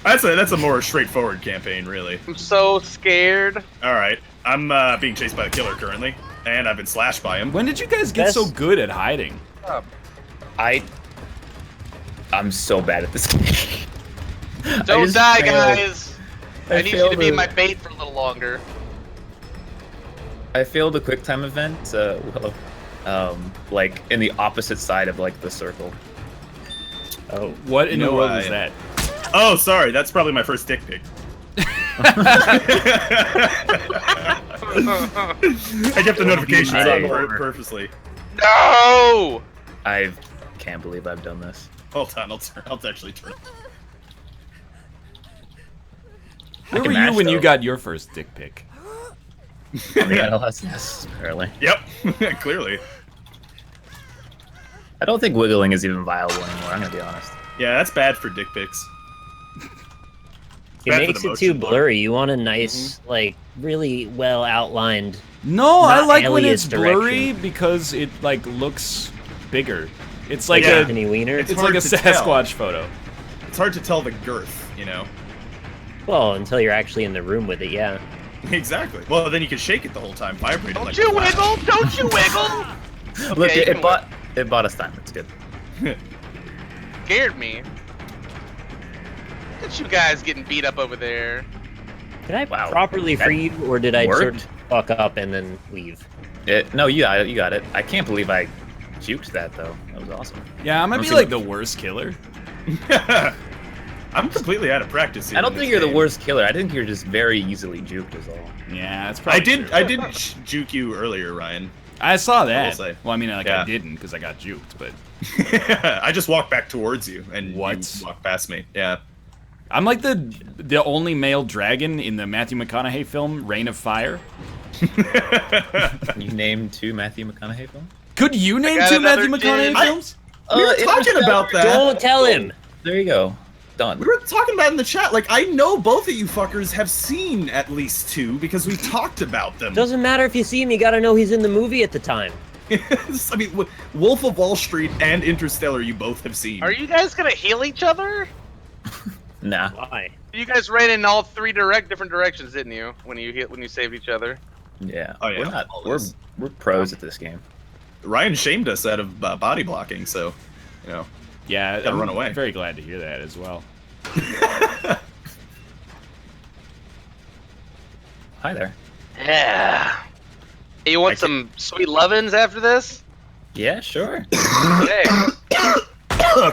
That's a more straightforward campaign, really. I'm so scared. All right, I'm being chased by the killer currently, and I've been slashed by him. When did you guys get so good at hiding? I'm so bad at this game. Don't just die, failed. guys. I I need you failed to be the- my bait for a little longer. I failed a quick time event, like in the opposite side of the circle. Oh, What in the No, world I- was that? Oh, sorry, that's probably my first dick pic. I kept the notifications on purposely. No! I can't believe I've done this. Hold on, I'll actually turn. Where can were you mash, when you though. got your first dick pic? On the LSS, apparently. Yep, clearly. I don't think wiggling is even viable anymore. I'm gonna be honest. Yeah, that's bad for dick pics. It Bad for makes the it too motion blur. blurry. You want a nice, like, really well outlined. No, I Not like when alias it's blurry direction. because it like looks bigger. It's like Yeah. Anthony Weiner. it's hard like a to tell. Sasquatch photo. It's hard to tell the girth, you know. Well, until you're actually in the room with it, yeah. Exactly. Well, then you can shake it the whole time, vibrate. it Don't like you a flash. wiggle! Don't you wiggle! Look, Okay, you it can bought us time. It's good. Scared me. Look at you guys getting beat up over there. Did I Wow. properly That free you, or did I sort worked. of fuck up and then leave? No, you got it. You got it. I can't believe I juked that though. That was awesome. Yeah, I might be Honestly, like the worst killer. I'm completely out of practice here. I don't in think this you're the game. worst killer. I think you're just very easily juked, is all. Yeah, that's probably true. I did juke you earlier, Ryan. I saw that. say. Well, I mean, like Yeah. I didn't because I got juked, but I just walked back towards you, and What? you walked past me. Yeah. I'm like the only male dragon in the Matthew McConaughey film Reign of Fire. You named 2 Matthew McConaughey films? Could you name got 2 Matthew another McConaughey gin. films? We were talking about that. Don't tell him! There you go. Done. We were talking about it in the chat. Like, I know both of you fuckers have seen at least 2 because we talked about them. Doesn't matter if you see him, you gotta know he's in the movie at the time. I mean, Wolf of Wall Street and Interstellar, you both have seen. Are you guys gonna heal each other? Nah. Why? You guys ran in all 3 different directions, didn't you? When you saved each other. Yeah. Oh, yeah, We're not. always. We're pros at this game. Ryan shamed us out of body blocking, so, you know. Yeah, Gotta I'm run away. very glad to hear that as well. Hi there. Yeah. Hey, you want some sweet lovin's after this? Yeah, sure. Hey.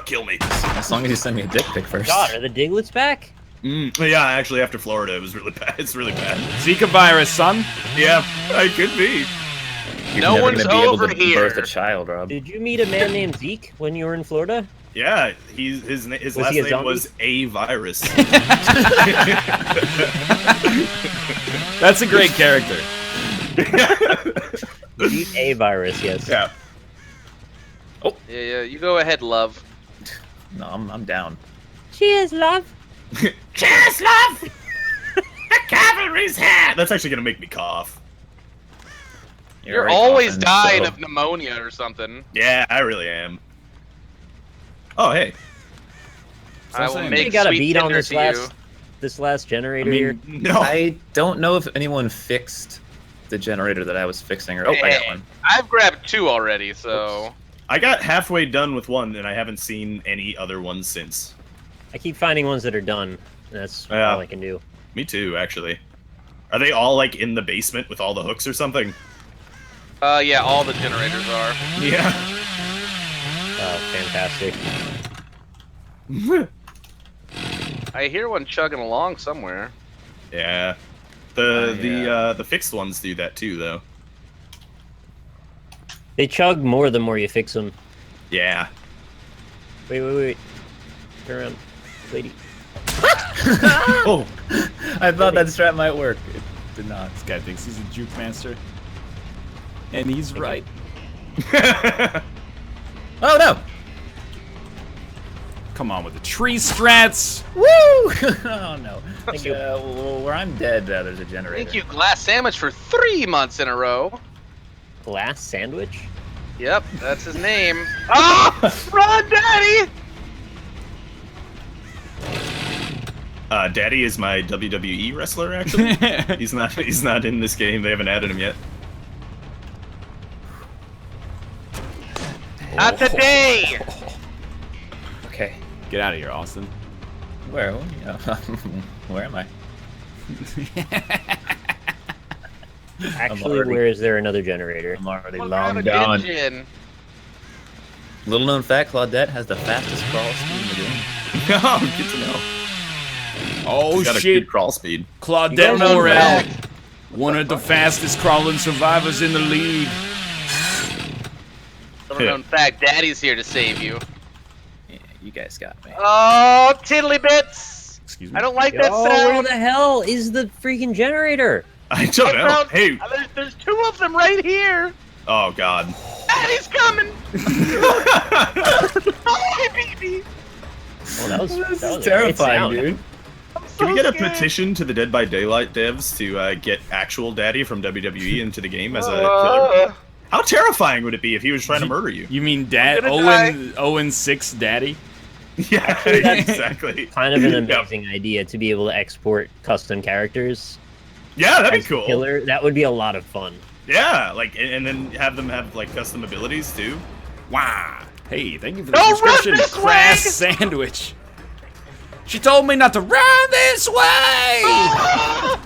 Kill me. As long as you send me a dick pic first. God, are the Diglets back? Yeah, actually, after Florida, it was really bad. It's really bad. Zika virus, son. Yeah, I could be. You're No never one's gonna be able over to here. birth a child, Rob. Did you meet a man named Zeke when you were in Florida? Yeah, his Was last he a name zombie? was A Virus. That's a great character. Zeke A virus, yes. Yeah. Yeah, you go ahead, love. No, I'm down. Cheers, love. Cheers, love! The cavalry's hat! That's actually gonna make me cough. You're already always coughing, dying so- of pneumonia or something. Yeah, I really am. Oh, hey. I will saying. make You got a sweet beat on tender this to you. last generator I here. mean, No. I don't know if anyone fixed the generator that I was fixing. Or I got one. I've grabbed 2 already, so I got halfway done with one, and I haven't seen any other ones since. I keep finding ones that are done. And that's Yeah. all I can do. Me too, actually. Are they all, like, in the basement with all the hooks or something? yeah, all the generators are. Yeah. Oh, fantastic. I hear one chugging along somewhere. Yeah. Yeah. The fixed ones do that too, though. They chug more the more you fix them. Yeah. Wait. Turn around, lady. Oh. I thought that strat might work. It did not. this guy thinks he's a juke master. And he's right. Oh no! Come on with the tree strats. Woo! Oh no. Thank you. Well, where I'm dead, there's a generator. Thank you, glass sandwich, for 3 months in a row. Glass sandwich? Yep, that's his name. Ah! Run, Daddy! Daddy is my WWE wrestler, actually. He's not in this game. They haven't added him yet. Not today! Okay. Get out of here, Austin. Where? Where am I? Actually, already- where is there another generator? I'm already Well, long grab a gone. engine. Little known fact: Claudette has the fastest crawl speed in the game. Oh, good to know. Oh He's got a shit. good crawl speed. Claudette You guys Morel. back. One of the fastest crawling survivors in the league. Little known fact, Daddy's here to save you. Yeah, you guys got me. Oh, tiddly bits! Excuse me. I don't like that Oh, where sound. the hell is the freaking generator? I don't know. Found- Hey. there's 2 of them right here. Oh God. Daddy's coming! Oh, baby! Well, that was This a is great terrifying, sound. dude. Can we get a petition to the Dead by Daylight devs to get actual Daddy from WWE into the game as a killer? How terrifying would it be if he was trying to murder you? You mean Dad I'm gonna Owen 0-6 Daddy? Yeah, exactly. Kind of an amazing idea to be able to export custom characters. Yeah, that'd be as a cool. Killer, that would be a lot of fun. Yeah, like, and then have them have like custom abilities too. Wow. Hey, thank you for the Don't run subscription, this Crass way! Sandwich. She told me not to run this way. I'm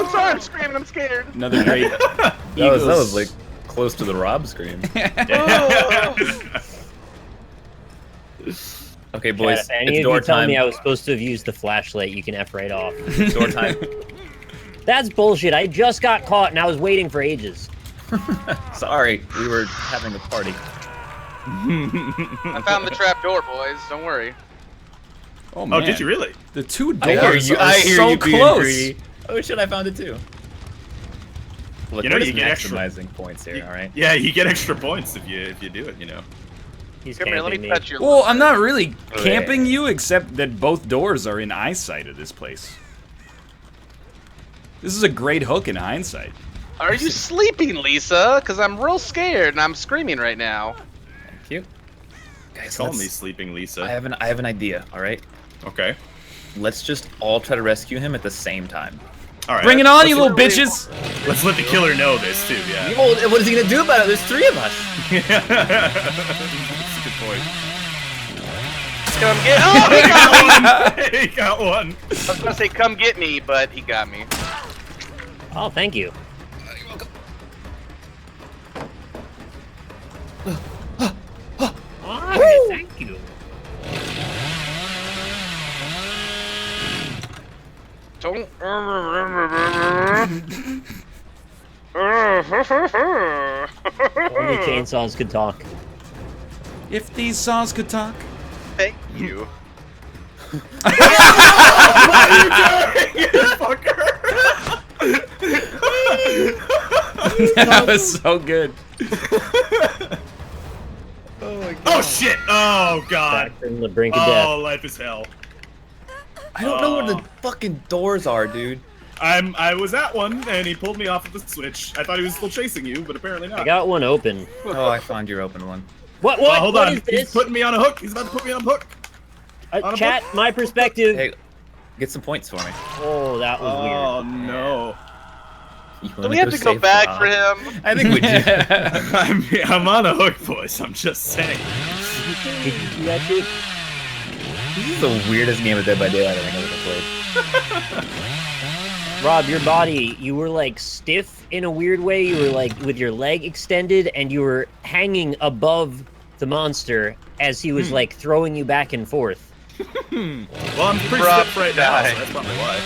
sorry, I'm screaming, I'm scared. Another great. That was like close to the Rob scream. Okay, boys, Chad, if any it's of door you tell time. me I was supposed to have used the flashlight, you can F right off. It's door time. That's bullshit. I just got caught and I was waiting for ages. Sorry, we were having a party. I found the trap door, boys. Don't worry. Oh man. Oh, did you really? The two I hear doors you. are I hear so you being close. greedy. Oh shit! I found it too. Look, You know, we're you just get extra- maximizing points here. All right. Yeah, you get extra points if you do it. You know. He's Come here, let me camping me. touch your. Well, I'm not really Oh, camping you, except that both doors are in eyesight of this place. This is a great hook in hindsight. Are you sleeping, Lisa? Because I'm real scared and I'm screaming right now. Thank you. Guys, Call let's- me Sleeping Lisa. I have an idea. All right. Okay. Let's just all try to rescue him at the same time. All right. Bring it on, you let's little let- bitches! Let's let the killer know this too. Yeah. Well, what is he gonna do about it? There's three of us. That's a good point. Come get. Oh, he got me! He got one. I was gonna say come get me, but he got me. Oh, thank you. Oh, thank you. Don't. Only chainsaws could talk. If these saws could talk. Thank you. You fucker. That was so good. Oh shit! Oh god! Back from the brink of death. Oh, life is hell. I don't know where the fucking doors are, dude. I was at one and he pulled me off of the switch. I thought he was still chasing you, but apparently not. I got one open. Oh, I found your open one. What? Oh, hold What on. is He's this? putting me on a hook. He's about to put me on a hook. on a Chat, my perspective. Hey, get some points for me. Oh, that was Oh no. You Do wanna we have to go save back Rob? for him? I think we do. I'm on a hook, boys. I'm just saying. weird. Did you see that shit? This is the weirdest game of Dead by Daylight I think I've ever played. Rob, your body, you were like stiff in a weird way. You were like with your leg extended and you were hanging above the monster as he was like throwing you back and forth. Well, I'm pretty Rob stiff right now, died. so that's probably why.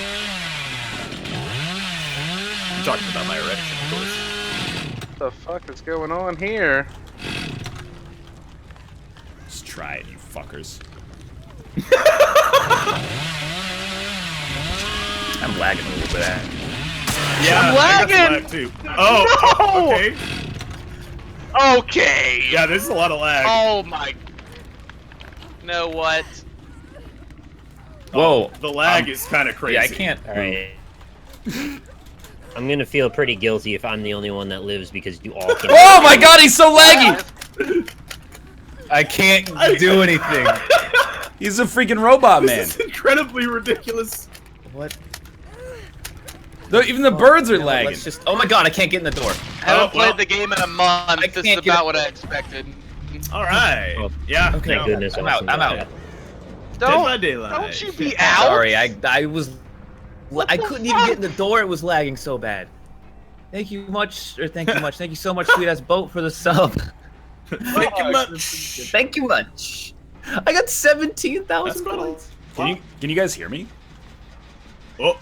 I'm talking about my erection, of course. What the fuck is going on here? Just try it, you fuckers. I'm lagging a little bit. Yeah, I'm I got some lagging! lag too. Oh, No! okay. Okay. Yeah, this is a lot of lag. Oh my. You know what? Whoa. The lag is kind of crazy. Yeah, I can't. All right. I'm gonna feel pretty guilty if I'm the only one that lives because you all can. Oh my god, he's so laggy! I can't do anything. He's a freaking robot, man. This is incredibly ridiculous. What? Even the birds are No, lagging. let's just. Oh my god, I can't get in the door. I haven't Oh, well. played the game in a month. This is can't get about it. what I expected. All right. Oh, Yeah. Okay, Thank goodness. I'm Austin out. I'm did out. that. Don't, by Daylight. don't you be out. Sorry, I was. I couldn't even get in the door. It was lagging so bad. Thank you much, or thank you much. Thank you so much, sweet ass boat, for the sub. Thank you much. Thank you much. I got 17,000 That's cool. points. Can you guys hear me? Oh,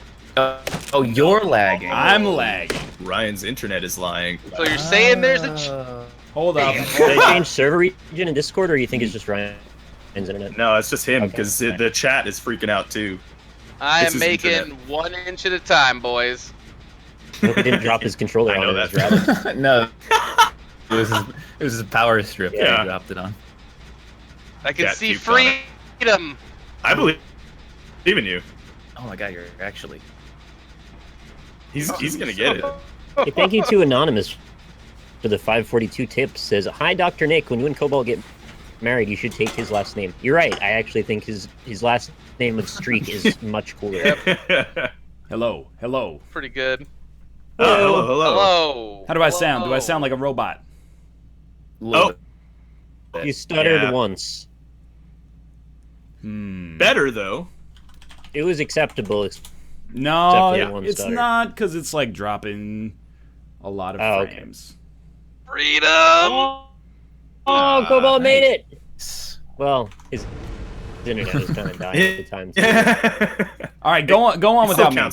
Oh, you're lagging. I'm lagging. Ryan's internet is lying. So you're saying there's a. Hold up. Did I change server region in Discord, or you think it's just Ryan's internet? No, it's just him Okay, because okay. the chat is freaking out too. I This am is making internet. 1 inch at a time, boys. He didn't drop his controller I on know it, that. rabbit. no. it was his power strip that Yeah. he dropped it on. I can Cat see puked on it. freedom. I believe in you. Oh my god, you're actually. He's gonna get it. Hey, thank you to Anonymous for the 542 tips. Says, hi, Dr. Nick. When you and Cobalt get married, you should take his last name. You're right. I actually think his last name of Streak is much cooler. Hello, hello. Pretty good. Hello. Hello. How do I sound? Do I Hello. sound like a robot? Oh, You stuttered Yeah. once. better though. It was acceptable. No, Except for one it's stutter. not, because it's like dropping a lot of Oh, okay. frames. Freedom. Oh, Cobalt made it! Nice. Well, his internet was kind of dying at the time, too. All right, go on Still without me. counts